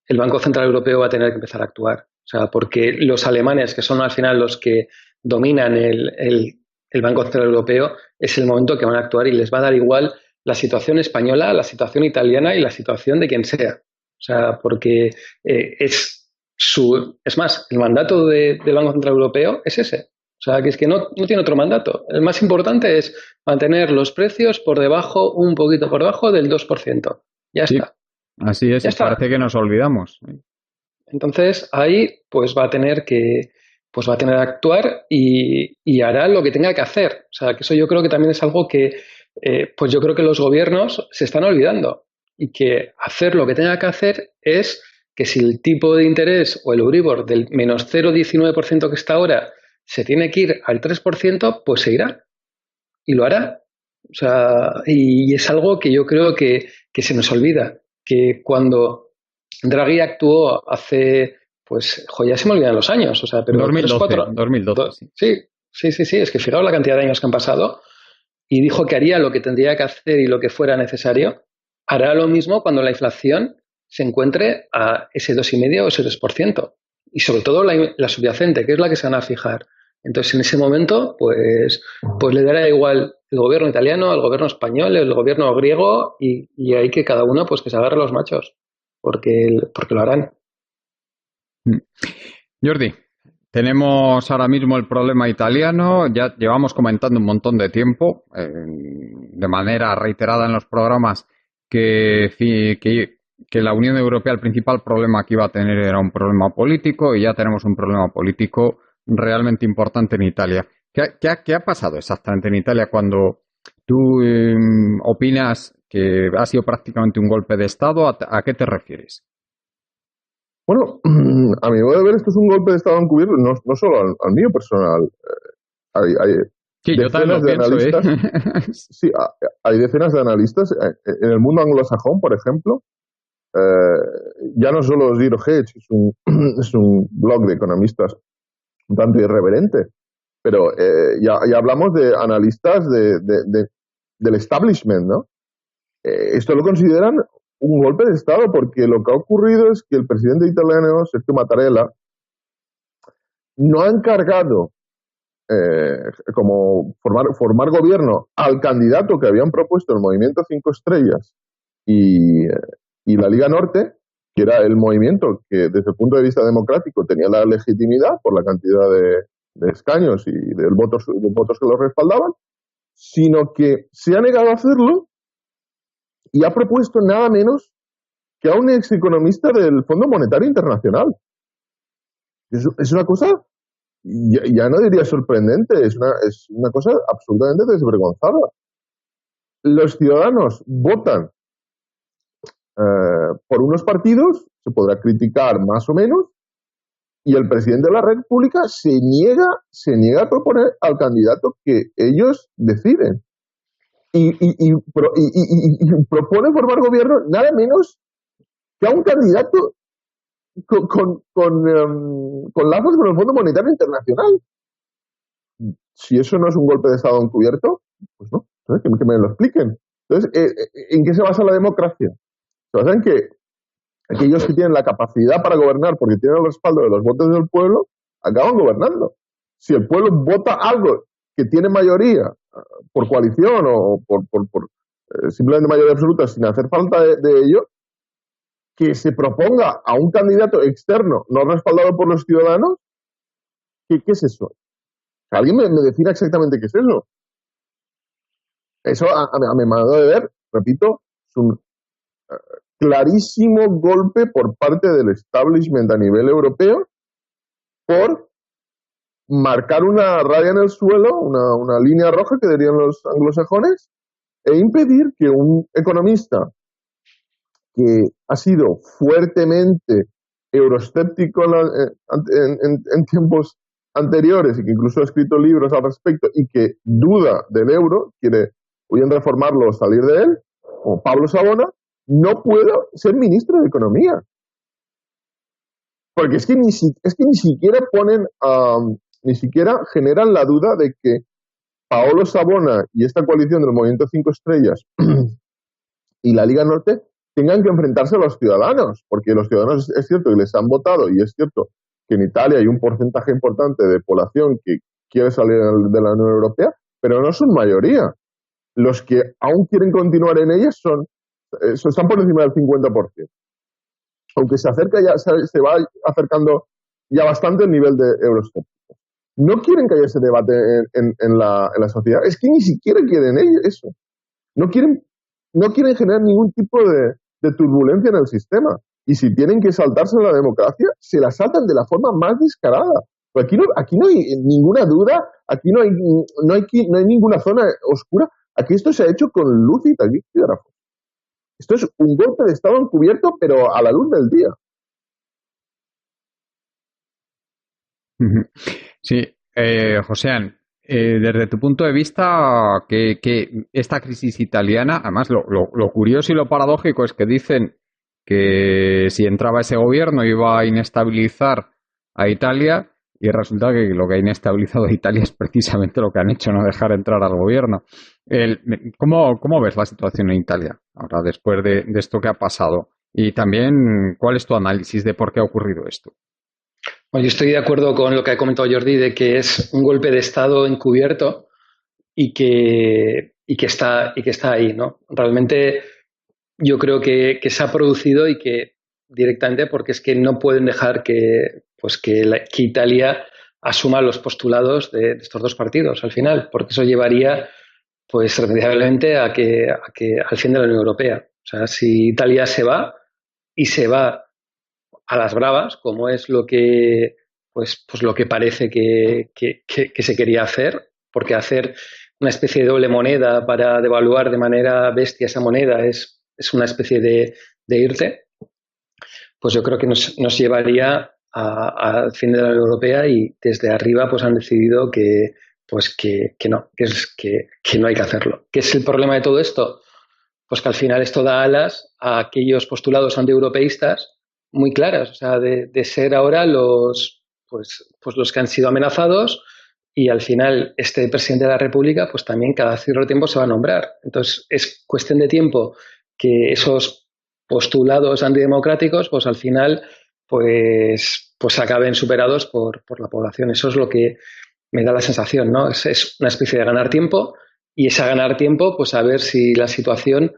el Banco Central Europeo va a tener que empezar a actuar. O sea, porque los alemanes, que son al final los que dominan el Banco Central Europeo, es el momento que van a actuar y les va a dar igual la situación española, la situación italiana y la situación de quien sea. O sea, porque es más, el mandato del Banco Central Europeo es ese. O sea, que es que no tiene otro mandato. El más importante es mantener los precios por debajo, un poquito por debajo del 2%. Ya Sí, está. así es, Ya y está. parece que nos olvidamos. Entonces ahí pues va a tener que actuar y hará lo que tenga que hacer. O sea, que eso yo creo que también es algo que pues yo creo que los gobiernos se están olvidando y que hacer lo que tenga que hacer es que si el tipo de interés o el Euribor del menos 0,19% que está ahora se tiene que ir al 3%, pues se irá y lo hará. O sea, y es algo que yo creo que se nos olvida, que cuando Draghi actuó hace, pues, ya se me olvidan los años, o sea, pero 2012, 2012, sí. sí, es que fijaos la cantidad de años que han pasado y dijo que haría lo que tendría que hacer y lo que fuera necesario, hará lo mismo cuando la inflación se encuentre a ese 2,5 o ese 3%. Y sobre todo la subyacente, que es la que se van a fijar. Entonces, en ese momento, pues le dará igual el gobierno italiano, el gobierno español, el gobierno griego y hay que cada uno pues que se agarre los machos, porque lo harán. Jordi, tenemos ahora mismo el problema italiano, ya llevamos comentando un montón de tiempo, de manera reiterada en los programas, que la Unión Europea el principal problema que iba a tener era un problema político y ya tenemos un problema político realmente importante en Italia. ¿Qué ha pasado exactamente en Italia cuando tú opinas que ha sido prácticamente un golpe de Estado? ¿A qué te refieres? Bueno, a mi modo de ver, esto es un golpe de Estado encubierto, no solo al mío personal. Hay Sí, yo también decenas lo de pienso, analistas. Sí, hay decenas de analistas. En el mundo anglosajón, por ejemplo, ya no solo Zero Hedge, es un blog de economistas un tanto irreverente, pero ya hablamos de analistas del establishment, ¿no? Esto lo consideran un golpe de Estado porque lo que ha ocurrido es que el presidente italiano, Sergio Mattarella, no ha encargado como formar gobierno al candidato que habían propuesto el Movimiento 5 Estrellas y la Liga Norte, que era el movimiento que desde el punto de vista democrático tenía la legitimidad por la cantidad de escaños y de votos que lo respaldaban, sino que se ha negado a hacerlo y ha propuesto nada menos que a un ex economista del Fondo Monetario Internacional. Es una cosa ya no diría sorprendente, es una cosa absolutamente desvergonzada. Los ciudadanos votan por unos partidos, se podrá criticar más o menos, y el presidente de la República se niega a proponer al candidato que ellos deciden. Y propone formar gobierno nada menos que a un candidato con lazos con el Fondo Monetario Internacional. Si eso no es un golpe de Estado encubierto, pues no, que me lo expliquen. Entonces, ¿en qué se basa la democracia? Se basa en que aquellos que tienen la capacidad para gobernar porque tienen el respaldo de los votos del pueblo, acaban gobernando. Si el pueblo vota algo que tiene mayoría por coalición o por simplemente mayoría absoluta sin hacer falta de ello, que se proponga a un candidato externo no respaldado por los ciudadanos, ¿qué es eso? ¿Alguien me defina exactamente qué es eso? Eso, a mi modo de ver, repito, es un clarísimo golpe por parte del establishment a nivel europeo por marcar una raya en el suelo, una línea roja que dirían los anglosajones, e impedir que un economista que ha sido fuertemente euroescéptico en tiempos anteriores y que incluso ha escrito libros al respecto y que duda del euro, quiere o bien reformarlo o salir de él, como Pablo Sabona, no puedo ser ministro de Economía. Porque es que ni siquiera ponen, ni siquiera generan la duda de que Paolo Sabona y esta coalición del Movimiento 5 Estrellas y la Liga Norte tengan que enfrentarse a los ciudadanos, porque los ciudadanos es cierto que les han votado y es cierto que en Italia hay un porcentaje importante de población que quiere salir de la Unión Europea, pero no son mayoría. Los que aún quieren continuar en ella están por encima del 50%. Aunque se va acercando ya bastante el nivel de euroescépticos. No quieren que haya ese debate en la sociedad. Es que ni siquiera quieren eso. No quieren generar ningún tipo de turbulencia en el sistema. Y si tienen que saltarse la democracia, se la saltan de la forma más descarada. Pues aquí no hay ninguna duda, aquí no hay ninguna zona oscura. Aquí esto se ha hecho con luz y taquígrafo. Esto es un golpe de Estado encubierto, pero a la luz del día. Sí, Joséan, desde tu punto de vista, que esta crisis italiana, además lo curioso y lo paradójico es que dicen que si entraba ese gobierno iba a inestabilizar a Italia y resulta que lo que ha inestabilizado a Italia es precisamente lo que han hecho, no dejar entrar al gobierno. ¿Cómo ves la situación en Italia ahora después de esto que ha pasado? Y también, ¿cuál es tu análisis de por qué ha ocurrido esto? Bueno, yo estoy de acuerdo con lo que ha comentado Jordi de que es un golpe de Estado encubierto y que está ahí, ¿no? Realmente yo creo que se ha producido y que directamente porque es que no pueden dejar que Italia asuma los postulados de estos dos partidos al final, porque eso llevaría pues irremediablemente a que al fin de la Unión Europea. O sea, si Italia se va y se va a las bravas, como es lo que pues lo que parece que se quería hacer, porque hacer una especie de doble moneda para devaluar de manera bestia esa moneda es una especie de irte, pues yo creo que nos llevaría al fin de la Unión Europea y desde arriba pues han decidido que no hay que hacerlo. ¿Qué es el problema de todo esto? Pues que al final esto da alas a aquellos postulados antieuropeístas muy claras, o sea, de ser ahora los que han sido amenazados y al final este presidente de la República pues también cada cierto tiempo se va a nombrar. Entonces es cuestión de tiempo que esos postulados antidemocráticos pues al final pues acaben superados por la población. Eso es lo que me da la sensación, ¿no? Es una especie de ganar tiempo y ese ganar tiempo, pues a ver si la situación,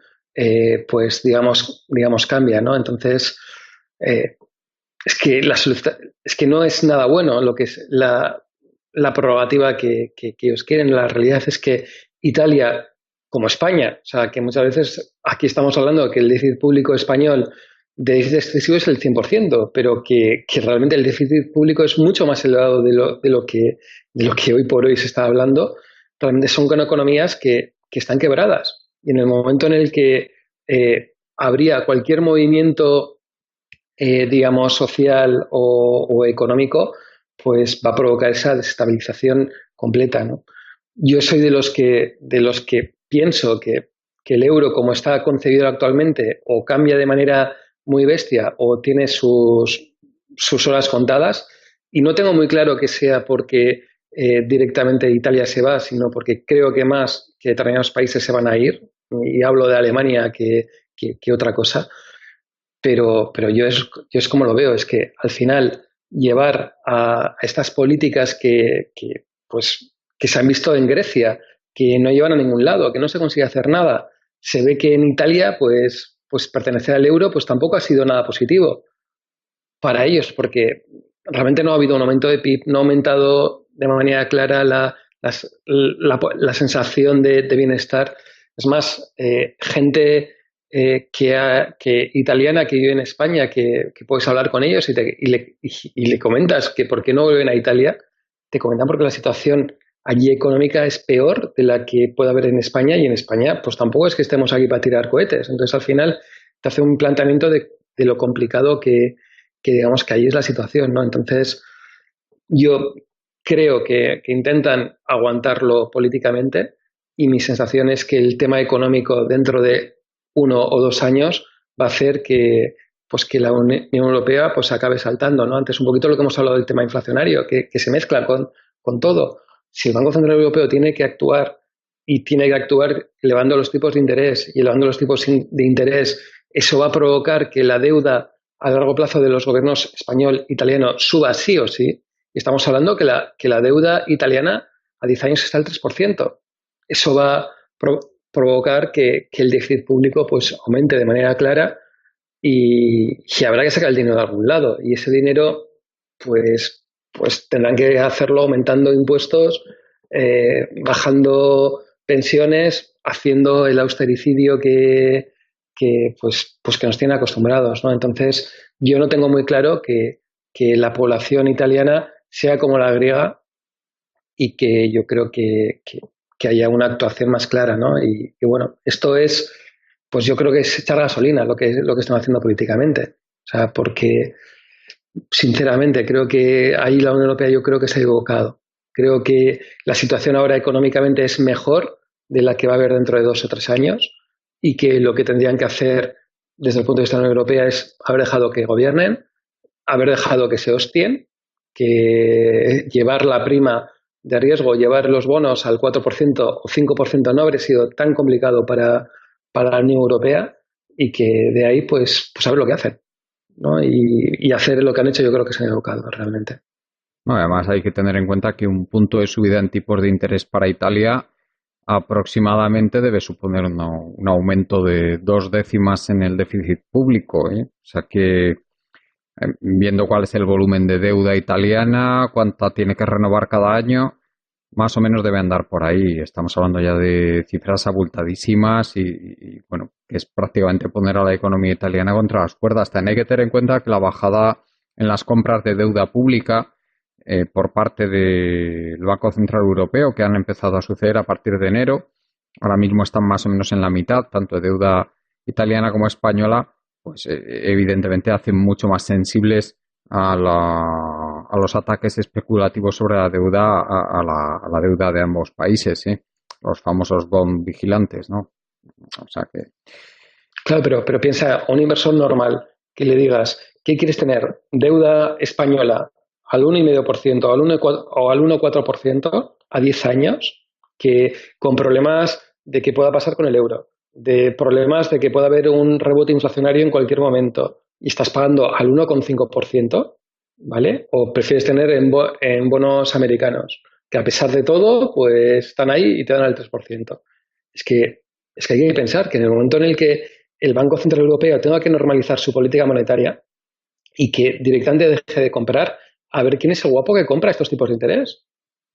pues digamos cambia, ¿no? Entonces, es que no es nada bueno lo que es la prerrogativa que ellos quieren. La realidad es que Italia, como España, o sea, que muchas veces aquí estamos hablando de que el déficit público español de déficit excesivo es el 100%, pero que realmente el déficit público es mucho más elevado de lo que hoy por hoy se está hablando. Realmente son con economías que están quebradas. Y en el momento en el que habría cualquier movimiento, digamos, social o económico, pues va a provocar esa desestabilización completa, ¿no? Yo soy de los que pienso que el euro, como está concebido actualmente, o cambia de manera muy bestia o tiene sus horas contadas, y no tengo muy claro que sea porque directamente Italia se va, sino porque creo que más que determinados países se van a ir, y hablo de Alemania que otra cosa, pero yo es como lo veo, es que al final llevar a estas políticas pues, que se han visto en Grecia, que no llevan a ningún lado, que no se consigue hacer nada. Se ve que en Italia, pues pertenecer al euro pues tampoco ha sido nada positivo para ellos, porque realmente no ha habido un aumento de PIB, no ha aumentado de manera clara la sensación de bienestar. Es más, gente que italiana que vive en España, que puedes hablar con ellos y le comentas que por qué no vuelven a Italia, te comentan porque la situación allí económica es peor de la que puede haber en España, y en España pues tampoco es que estemos aquí para tirar cohetes. Entonces al final te hace un planteamiento de lo complicado que digamos que ahí es la situación, ¿no? Entonces yo creo que intentan aguantarlo políticamente, y mi sensación es que el tema económico dentro de 1 o 2 años va a hacer que la Unión Europea pues acabe saltando, ¿no? Antes un poquito lo que hemos hablado del tema inflacionario, que se mezcla con todo. Si el Banco Central Europeo tiene que actuar, y tiene que actuar elevando los tipos de interés, y elevando los tipos de interés, eso va a provocar que la deuda a largo plazo de los gobiernos español, italiano, suba sí o sí. Y estamos hablando que la deuda italiana a 10 años está al 3%. Eso va a provocar que el déficit público pues aumente de manera clara, y habrá que sacar el dinero de algún lado. Y ese dinero pues tendrán que hacerlo aumentando impuestos, bajando pensiones, haciendo el austericidio pues que nos tiene acostumbrados, ¿no? Entonces, yo no tengo muy claro que la población italiana sea como la griega, y que yo creo que haya una actuación más clara, ¿no? Y bueno, esto es, pues yo creo que es echar gasolina lo que están haciendo políticamente. O sea, porque sinceramente creo que ahí la Unión Europea yo creo que se ha equivocado. Creo que la situación ahora económicamente es mejor de la que va a haber dentro de 2 o 3 años, y que lo que tendrían que hacer desde el punto de vista de la Unión Europea es haber dejado que gobiernen, haber dejado que se hostien, que llevar la prima de riesgo, llevar los bonos al 4% o 5% no habría sido tan complicado para la Unión Europea, y que de ahí pues a ver lo que hacen, ¿no? Y hacer lo que han hecho, yo creo que se han equivocado realmente. No, además hay que tener en cuenta que un punto de subida en tipos de interés para Italia aproximadamente debe suponer un aumento de 2 décimas en el déficit público, ¿eh? O sea que viendo cuál es el volumen de deuda italiana, cuánta tiene que renovar cada año, más o menos debe andar por ahí. Estamos hablando ya de cifras abultadísimas y bueno, es prácticamente poner a la economía italiana contra las cuerdas. También hay que tener en cuenta que la bajada en las compras de deuda pública por parte del Banco Central Europeo, que han empezado a suceder a partir de enero, ahora mismo están más o menos en la mitad, tanto de deuda italiana como española, pues evidentemente hacen mucho más sensibles a los ataques especulativos sobre la deuda, a la deuda de ambos países, ¿eh? Los famosos bond vigilantes, ¿no? O sea que... Claro, pero piensa, a un inversor normal que le digas, ¿qué quieres tener? ¿Deuda española al 1,5% o al 1,4% a 10 años, que con problemas de que pueda pasar con el euro, de problemas de que pueda haber un rebote inflacionario en cualquier momento, y estás pagando al 1,5%, ¿vale? ¿O prefieres tener en bonos americanos, que a pesar de todo, pues están ahí y te dan el 3%? Es que, es que hay que pensar que en el momento en el que el Banco Central Europeo tenga que normalizar su política monetaria, y que directamente deje de comprar, a ver quién es el guapo que compra estos tipos de interés.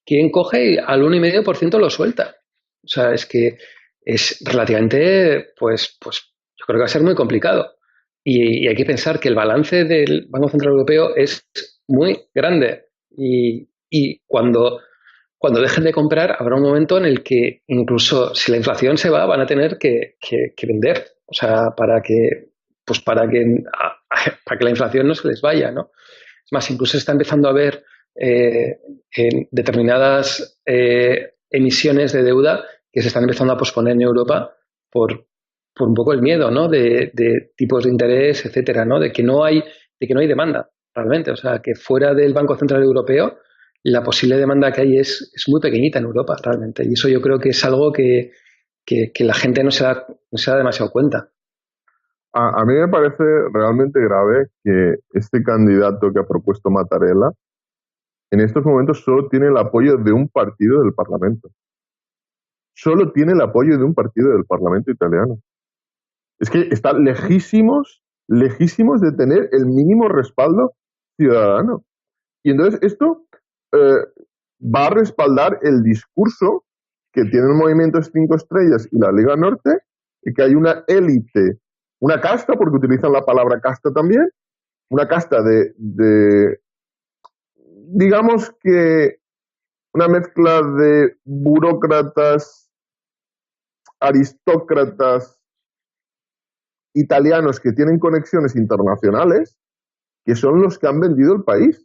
¿Quién coge y al 1,5% lo suelta? O sea, es que es relativamente, pues yo creo que va a ser muy complicado. y hay que pensar que el balance del Banco Central Europeo es muy grande y cuando dejen de comprar habrá un momento en el que incluso si la inflación se va van a tener que vender, o sea, pues para que la inflación no se les vaya, ¿no? Es más, incluso se está empezando a ver en determinadas emisiones de deuda que se están empezando a posponer en Europa por un poco el miedo, ¿no? De tipos de interés, etcétera, ¿no? De que no hay demanda realmente. O sea, que fuera del Banco Central Europeo, la posible demanda que hay es muy pequeñita en Europa realmente. Y eso yo creo que es algo que la gente no se da demasiado cuenta. A mí me parece realmente grave que este candidato que ha propuesto Mattarella en estos momentos solo tiene el apoyo de un partido del Parlamento. Solo tiene el apoyo de un partido del Parlamento italiano. Es que están lejísimos de tener el mínimo respaldo ciudadano. Y entonces esto va a respaldar el discurso que tienen Movimientos 5 Estrellas y la Liga Norte, y que hay una élite, una casta, porque utilizan la palabra casta también, una casta digamos que una mezcla de burócratas, aristócratas italianos que tienen conexiones internacionales, que son los que han vendido el país.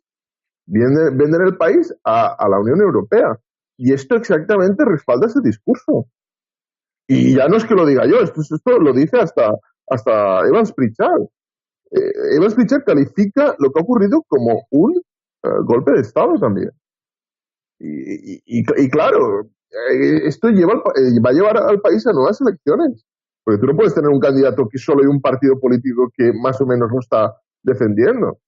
Venden el país a la Unión Europea. Y esto exactamente respalda ese discurso. Y ya no es que lo diga yo, esto lo dice hasta Evans Pritchard. Evans Pritchard califica lo que ha ocurrido como un golpe de Estado también. Y claro, esto va a llevar al país a nuevas elecciones. Porque tú no puedes tener un candidato que solo hay un partido político que más o menos lo está defendiendo.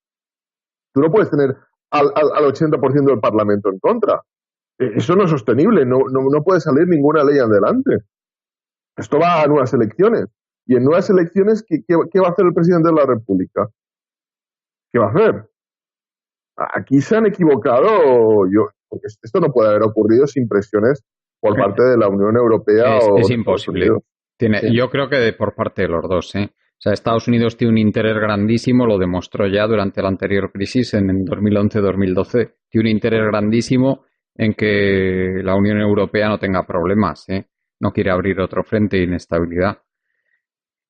Tú no puedes tener al 80% del Parlamento en contra. Eso no es sostenible, no puede salir ninguna ley adelante. Esto va a nuevas elecciones. Y en nuevas elecciones, ¿qué va a hacer el presidente de la República? ¿Qué va a hacer? Aquí se han equivocado, porque esto no puede haber ocurrido sin presiones por parte de la Unión Europea es imposible. Yo creo que por parte de los dos, ¿eh? O sea, Estados Unidos tiene un interés grandísimo, lo demostró ya durante la anterior crisis en 2011-2012. Tiene un interés grandísimo en que la Unión Europea no tenga problemas, ¿eh? No quiere abrir otro frente de inestabilidad.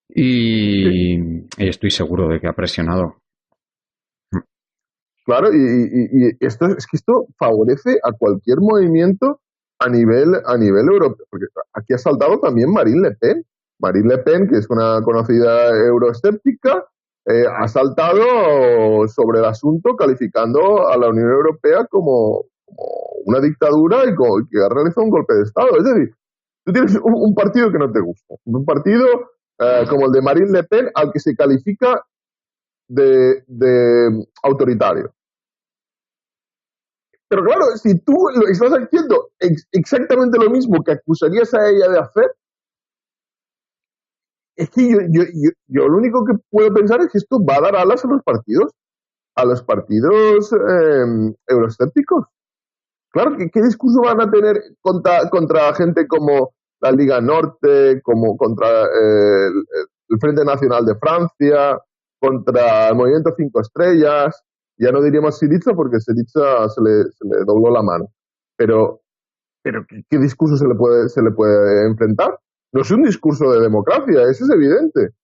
Y estoy seguro de que ha presionado. Claro, y esto favorece a cualquier movimiento a nivel europeo. Porque aquí ha saltado también Marine Le Pen. Marine Le Pen, que es una conocida euroescéptica, ha saltado sobre el asunto calificando a la Unión Europea como una dictadura y que ha realizado un golpe de Estado. Es decir, tú tienes un partido que no te gusta, un partido como el de Marine Le Pen al que se califica de autoritario. Pero claro, si tú lo estás haciendo exactamente lo mismo que acusarías a ella de hacer, es que yo lo único que puedo pensar es que esto va a dar alas a los partidos euroescépticos. Claro, ¿qué discurso van a tener contra gente como la Liga Norte, como contra el Frente Nacional de Francia, contra el Movimiento 5 Estrellas? Ya no diríamos Syriza porque Syriza se le dobló la mano. Pero ¿qué discurso se le puede enfrentar? No es un discurso de democracia, eso es evidente.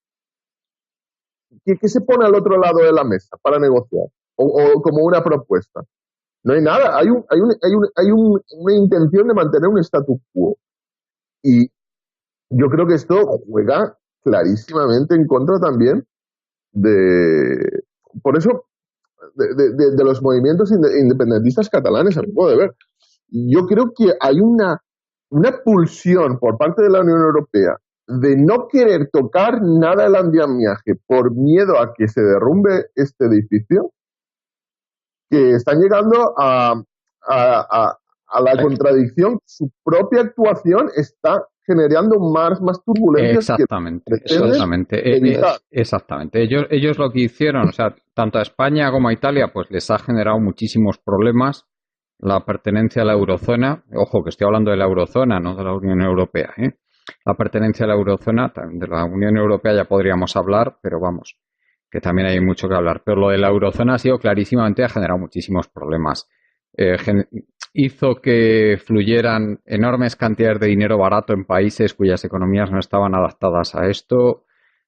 ¿Qué se pone al otro lado de la mesa para negociar? O como una propuesta. No hay nada, hay una intención de mantener un status quo. Y yo creo que esto juega clarísimamente en contra también por eso, de los movimientos independentistas catalanes, a mi modo de ver. Yo creo que hay una pulsión por parte de la Unión Europea de no querer tocar nada del andamiaje por miedo a que se derrumbe este edificio, que están llegando a la contradicción. Su propia actuación está generando más turbulencias. Exactamente. Ellos lo que hicieron, o sea, tanto a España como a Italia, pues les ha generado muchísimos problemas la pertenencia a la eurozona. Ojo, que estoy hablando de la eurozona, no de la Unión Europea, ¿eh? La pertenencia a la eurozona, de la Unión Europea ya podríamos hablar, pero vamos. que también hay mucho que hablar. Pero lo de la eurozona ha sido clarísimamente, ha generado muchísimos problemas. Hizo que fluyeran enormes cantidades de dinero barato en países cuyas economías no estaban adaptadas a esto.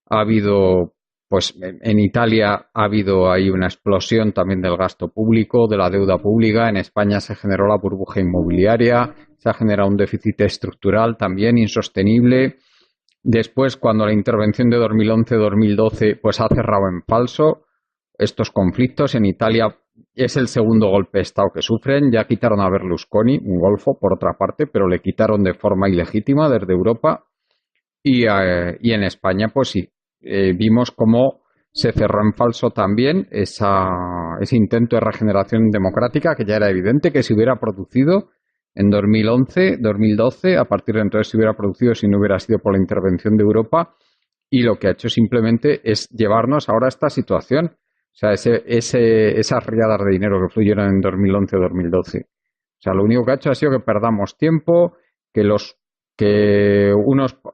Ha habido, pues en Italia ha habido ahí una explosión también del gasto público, de la deuda pública. En España se generó la burbuja inmobiliaria, se ha generado un déficit estructural también insostenible. Después, cuando la intervención de 2011-2012 pues ha cerrado en falso estos conflictos, en Italia es el segundo golpe de Estado que sufren. Ya quitaron a Berlusconi, un golfo, por otra parte, pero le quitaron de forma ilegítima desde Europa. Y en España, pues sí, vimos cómo se cerró en falso también ese intento de regeneración democrática que ya era evidente que se hubiera producido en 2011, 2012, a partir de entonces se hubiera producido si no hubiera sido por la intervención de Europa, y lo que ha hecho simplemente es llevarnos ahora a esta situación. O sea, esas riadas de dinero que fluyeron en 2011 o 2012. O sea, lo único que ha hecho ha sido que perdamos tiempo, que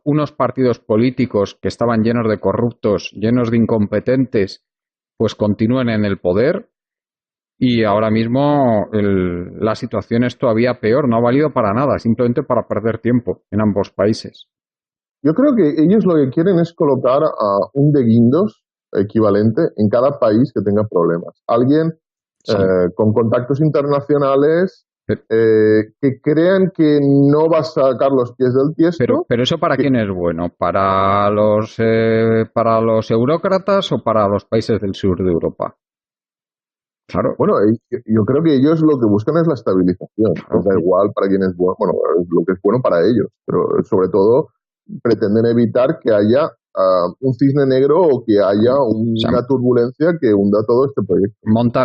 unos partidos políticos que estaban llenos de corruptos, llenos de incompetentes, pues continúen en el poder. Y ahora mismo la situación es todavía peor, no ha valido para nada, simplemente para perder tiempo en ambos países. Yo creo que ellos lo que quieren es colocar a un de guindos equivalente en cada país que tenga problemas. Alguien Sí. Con contactos internacionales que crean que no va a sacar los pies del tiesto. Pero eso ¿para quién es bueno? ¿Para los eurócratas o para los países del sur de Europa? Claro. Bueno, yo creo que ellos lo que buscan es la estabilización. Les da igual para quién es bueno, bueno, es lo que es bueno para ellos, pero sobre todo pretenden evitar que haya un cisne negro o que haya una turbulencia que hunda todo este proyecto.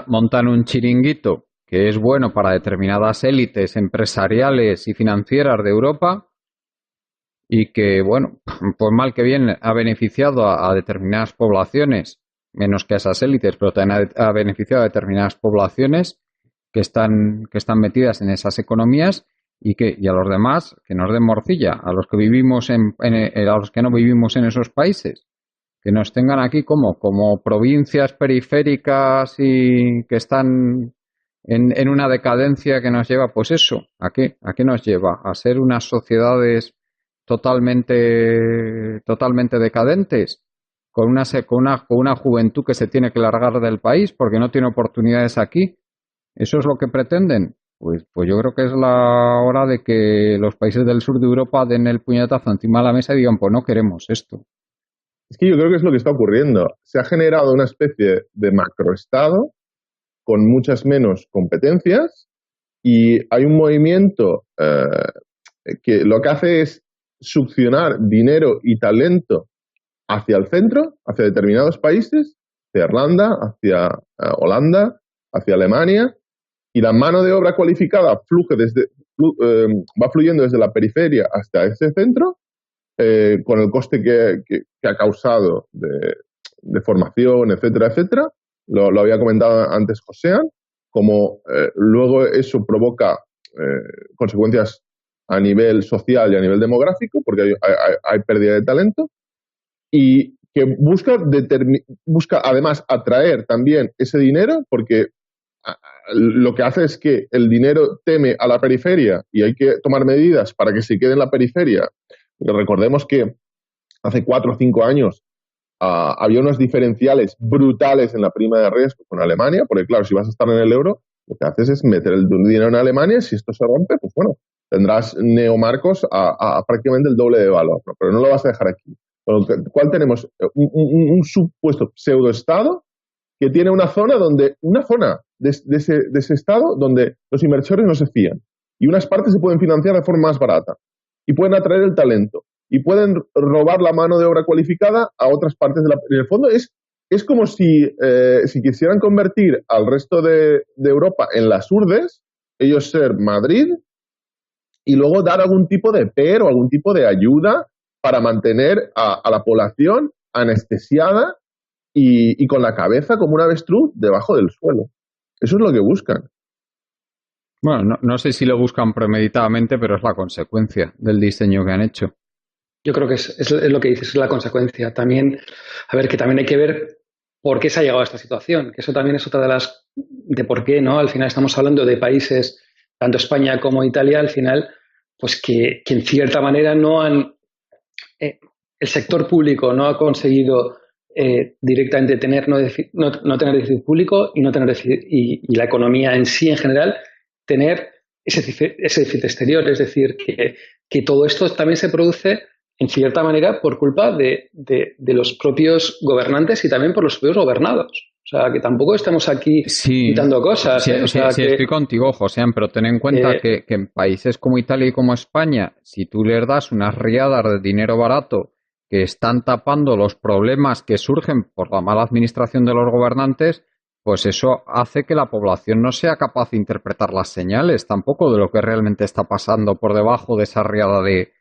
Montan un chiringuito que es bueno para determinadas élites empresariales y financieras de Europa y que, bueno, pues mal que bien ha beneficiado a determinadas poblaciones, menos que a esas élites, pero también ha beneficiado a determinadas poblaciones que están metidas en esas economías y a los demás que nos den morcilla, a los que vivimos a los que no vivimos en esos países, que nos tengan aquí como provincias periféricas y que están en una decadencia que nos lleva, pues eso, ¿a qué nos lleva? ¿A ser unas sociedades totalmente decadentes? Con una juventud que se tiene que largar del país porque no tiene oportunidades aquí. ¿Eso es lo que pretenden? Pues yo creo que es la hora de que los países del sur de Europa den el puñetazo encima de la mesa y digan, pues no queremos esto. Es que yo creo que es lo que está ocurriendo. Se ha generado una especie de macroestado con muchas menos competencias y hay un movimiento que lo que hace es succionar dinero y talento hacia el centro, hacia determinados países, hacia Irlanda, hacia Holanda, hacia Alemania, y la mano de obra cualificada va fluyendo desde la periferia hasta ese centro, con el coste que ha causado de formación, etcétera, etcétera. Lo había comentado antes Joséan, como luego eso provoca consecuencias a nivel social y a nivel demográfico, porque hay pérdida de talento, y que busca además atraer también ese dinero, porque lo que hace es que el dinero teme a la periferia y hay que tomar medidas para que se quede en la periferia. Porque recordemos que hace 4 o 5 años había unos diferenciales brutales en la prima de riesgo con Alemania, porque claro, si vas a estar en el euro, lo que haces es meter el dinero en Alemania, si esto se rompe, pues bueno, tendrás neomarcos a prácticamente el doble de valor, ¿no? Pero no lo vas a dejar aquí. Con lo cual tenemos un supuesto pseudoestado que tiene una zona de ese estado donde los inversores no se fían y unas partes se pueden financiar de forma más barata y pueden atraer el talento y pueden robar la mano de obra cualificada a otras partes en el fondo es como si quisieran convertir al resto de Europa en las urdes, ellos ser Madrid, y luego dar algún tipo de o algún tipo de ayuda para mantener a la población anestesiada y con la cabeza como un avestruz debajo del suelo. Eso es lo que buscan. Bueno, no sé si lo buscan premeditadamente, pero es la consecuencia del diseño que han hecho. Yo creo que es lo que dices, es la consecuencia. También, a ver, que también hay que ver por qué se ha llegado a esta situación, que eso también es otra de por qué, ¿no? Al final estamos hablando de países, tanto España como Italia, al final, pues que en cierta manera no han, el sector público no ha conseguido directamente no tener déficit público y no tener y la economía en sí en general tener ese déficit exterior. Es decir, que todo esto también se produce en cierta manera por culpa de los propios gobernantes y también por los propios gobernados. O sea, que tampoco estamos aquí quitando cosas. Sí, O sea, sí, estoy contigo, José, pero ten en cuenta que en países como Italia y como España, si tú les das unas riadas de dinero barato que están tapando los problemas que surgen por la mala administración de los gobernantes, pues eso hace que la población no sea capaz de interpretar las señales tampoco de lo que realmente está pasando por debajo de esa riada de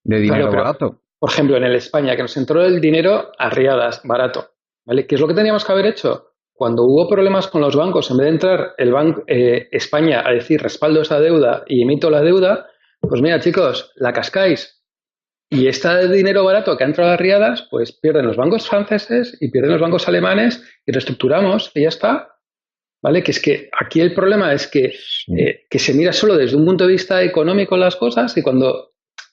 dinero barato. Por ejemplo, en el España, que nos entró el dinero a riadas, barato, ¿vale? ¿Qué es lo que teníamos que haber hecho? Cuando hubo problemas con los bancos, en vez de entrar el banco España a decir respaldo esa deuda y emito la deuda, pues mira, chicos, la cascáis. Y este dinero barato que ha entrado a riadas, pues pierden los bancos franceses y pierden los bancos alemanes y reestructuramos y ya está. ¿Vale? Que es que aquí el problema es que se mira solo desde un punto de vista económico las cosas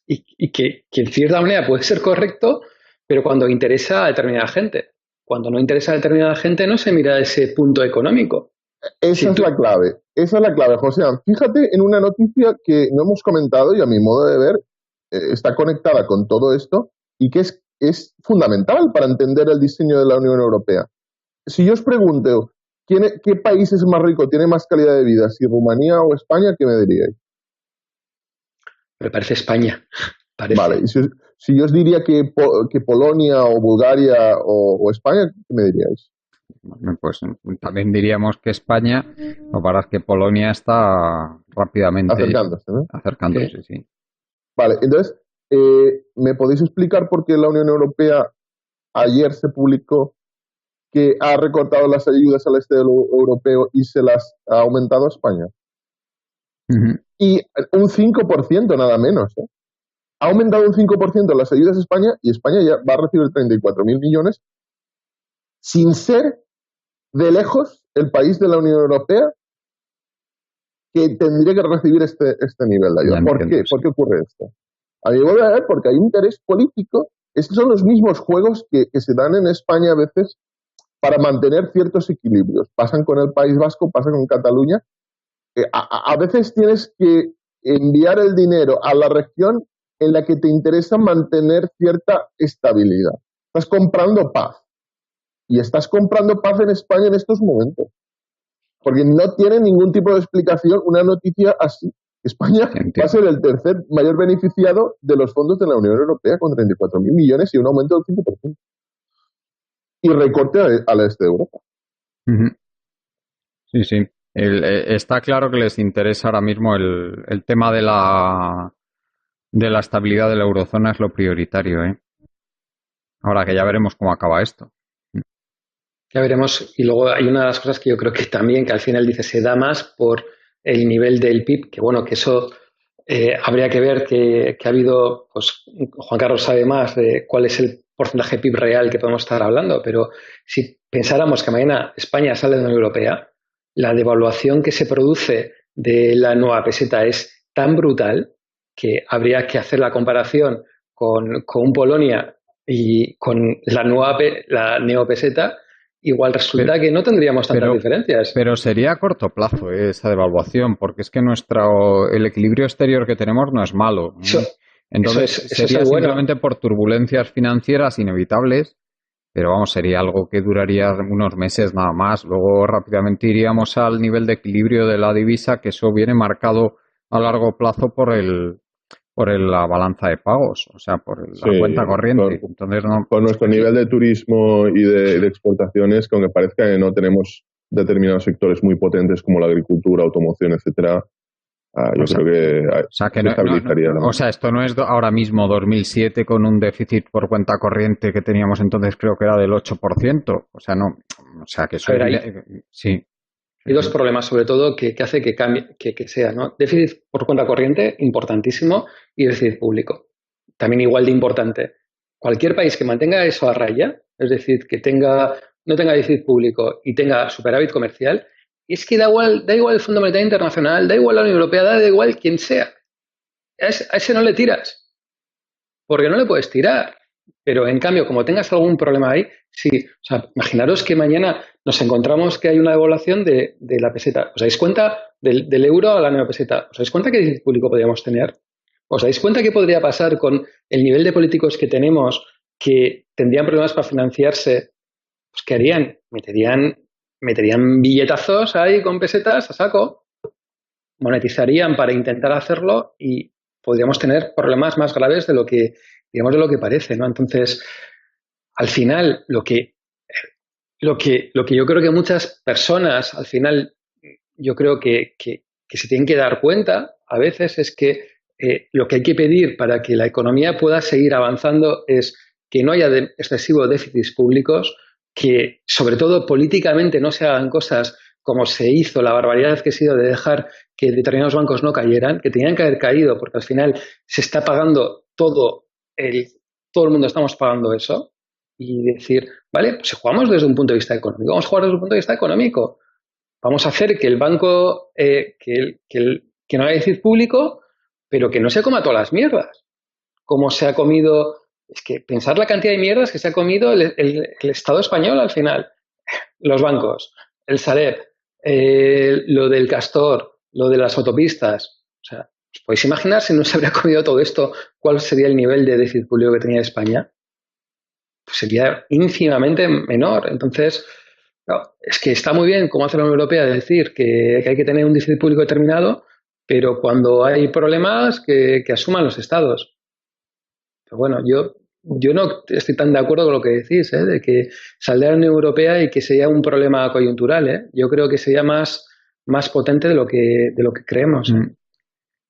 y que en cierta manera puede ser correcto, pero cuando interesa a determinada gente. Cuando no interesa a determinada gente no se mira ese punto económico. Esa es la clave, José. Fíjate en una noticia que no hemos comentado y a mi modo de ver está conectada con todo esto y que es fundamental para entender el diseño de la Unión Europea. Si yo os pregunto, ¿qué país es más rico, tiene más calidad de vida, si Rumanía o España, qué me diríais? Me parece España. Parece. Vale, y si yo os diría que Polonia o Bulgaria o España, ¿qué me diríais? Bueno, pues también diríamos que España, lo que pasa es que Polonia está rápidamente acercándose, ¿no? Acercándose, sí. Vale, entonces, ¿me podéis explicar por qué la Unión Europea ayer se publicó que ha recortado las ayudas al este europeo y se las ha aumentado a España? Uh-huh. Y un 5% nada menos, ¿eh? Ha aumentado un 5% las ayudas a España y España ya va a recibir 34.000 millones sin ser de lejos el país de la Unión Europea que tendría que recibir este nivel de ayuda. ¿Por qué? ¿Por qué ocurre esto? A mi modo de ver, porque hay interés político. Estos son los mismos juegos que se dan en España a veces para mantener ciertos equilibrios. Pasan con el País Vasco, pasan con Cataluña. A veces tienes que enviar el dinero a la región en la que te interesa mantener cierta estabilidad. Estás comprando paz. Y estás comprando paz en España en estos momentos. Porque no tiene ningún tipo de explicación una noticia así. España va a ser el tercer mayor beneficiado de los fondos de la Unión Europea con 34.000 millones y un aumento del 5%. Y recorte al este de Europa. Uh-huh. Sí, sí. Está claro que les interesa ahora mismo el tema de la estabilidad de la eurozona es lo prioritario, ¿eh? Ahora que ya veremos cómo acaba esto. Ya veremos. Y luego hay una de las cosas que yo creo que también, que al final dice, se da más por el nivel del PIB, que bueno, que eso habría que ver que ha habido, pues Juan Carlos sabe más de cuál es el porcentaje PIB real que podemos estar hablando, pero si pensáramos que mañana España sale de la Unión Europea, la devaluación que se produce de la nueva peseta es tan brutal que habría que hacer la comparación con Polonia y con la neopeseta. Igual resulta que no tendríamos tantas diferencias. Pero sería a corto plazo esa devaluación, porque es que el equilibrio exterior que tenemos no es malo. Entonces sería simplemente por turbulencias financieras inevitables, pero vamos, sería algo que duraría unos meses nada más. Luego rápidamente iríamos al nivel de equilibrio de la divisa, que eso viene marcado a largo plazo por la balanza de pagos, o sea, por la cuenta corriente. Entonces, con nuestro nivel de turismo y de exportaciones, que aunque parezca que no tenemos determinados sectores muy potentes como la agricultura, automoción, etcétera, yo creo que se estabilizaría. O sea, esto no es ahora mismo 2007 con un déficit por cuenta corriente que teníamos entonces, creo que era del 8%. O sea, no. O sea, que eso... Sí. Hay dos problemas, sobre todo, que hace que cambie, que sea, ¿no? Déficit por cuenta corriente, importantísimo, y déficit público, también igual de importante. Cualquier país que mantenga eso a raya, es decir, que tenga no tenga déficit público y tenga superávit comercial, es que da igual el Fondo Monetario Internacional, da igual la Unión Europea, da igual quien sea. A ese no le tiras, porque no le puedes tirar. Pero en cambio, como tengas algún problema ahí, sí. O sea, imaginaros que mañana nos encontramos que hay una devaluación de la peseta. ¿Os dais cuenta del euro a la nueva peseta? ¿Os dais cuenta qué déficit público podríamos tener? ¿Os dais cuenta qué podría pasar con el nivel de políticos que tenemos que tendrían problemas para financiarse? Pues ¿qué harían? Meterían billetazos ahí con pesetas a saco, monetizarían para intentar hacerlo y podríamos tener problemas más graves de lo que parece, ¿no? Entonces, al final, lo que yo creo que muchas personas, al final, yo creo que se tienen que dar cuenta a veces es que lo que hay que pedir para que la economía pueda seguir avanzando es que no haya excesivos déficits públicos, que sobre todo políticamente no se hagan cosas como se hizo, la barbaridad que ha sido de dejar que determinados bancos no cayeran, que tenían que haber caído porque al final se está pagando todo el mundo estamos pagando eso, y decir, vale, pues si jugamos desde un punto de vista económico, vamos a jugar desde un punto de vista económico. Vamos a hacer que el banco, que no haya déficit público, pero que no se coma todas las mierdas. Como se ha comido, es que pensar la cantidad de mierdas que se ha comido el Estado español al final. Los bancos, el Sareb, lo del Castor, lo de las autopistas. O sea, ¿os podéis imaginar si no se habría comido todo esto, cuál sería el nivel de déficit público que tenía España? Pues sería ínfimamente menor. Entonces, no, es que está muy bien, como hace la Unión Europea, decir que hay que tener un déficit público determinado, pero cuando hay problemas, que asuman los estados. Pero bueno, yo no estoy tan de acuerdo con lo que decís, de que saldrá la Unión Europea y que sería un problema coyuntural. Yo creo que sería más potente de lo que creemos.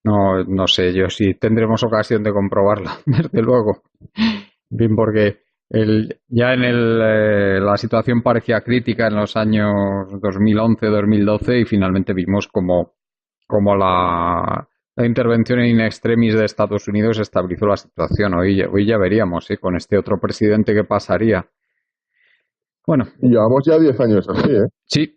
No sé yo si tendremos ocasión de comprobarlo, desde luego. Bien, porque ya la situación parecía crítica en los años 2011-2012 y finalmente vimos como la intervención in extremis de Estados Unidos estabilizó la situación. Hoy ya veríamos, con este otro presidente qué pasaría. Bueno. Llevamos ya 10 años así, ¿eh? Sí.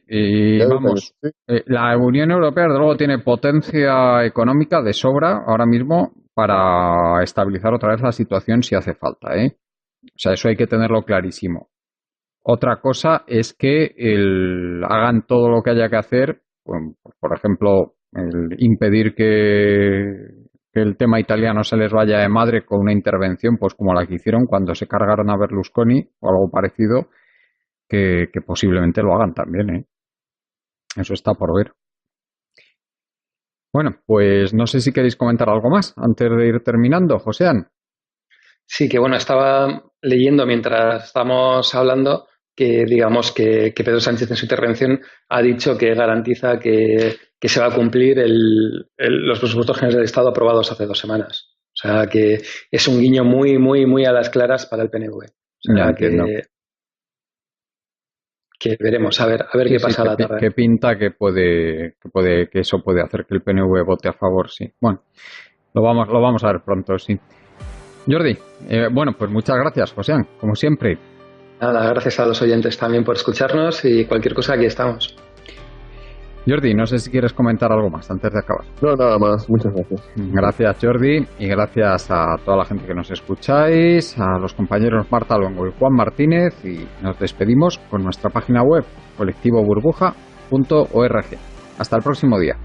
Y vamos, la Unión Europea, desde luego, tiene potencia económica de sobra ahora mismo para estabilizar otra vez la situación si hace falta, O sea, eso hay que tenerlo clarísimo. Otra cosa es que hagan todo lo que haya que hacer, por ejemplo, impedir que el tema italiano se les vaya de madre con una intervención, pues como la que hicieron cuando se cargaron a Berlusconi o algo parecido, que posiblemente lo hagan también, Eso está por ver. Bueno, pues no sé si queréis comentar algo más antes de ir terminando, Josean. Sí, que bueno, estaba leyendo mientras estábamos hablando que digamos que Pedro Sánchez en su intervención ha dicho que garantiza que se va a cumplir los presupuestos generales del Estado aprobados hace 2 semanas. O sea, que es un guiño muy, muy, muy a las claras para el PNV. O sea, que veremos, a ver qué pasa a la tarde. Que pinta que eso puede hacer que el PNV vote a favor, sí. Bueno, lo vamos a ver pronto, sí. Jordi, bueno, pues muchas gracias, Josean, como siempre. Nada, gracias a los oyentes también por escucharnos y cualquier cosa aquí estamos. Jordi, no sé si quieres comentar algo más antes de acabar. No, nada más. Muchas gracias. Gracias, Jordi, y gracias a toda la gente que nos escucháis, a los compañeros Marta Luengo y Juan Martínez, y nos despedimos con nuestra página web colectivoburbuja.org. Hasta el próximo día.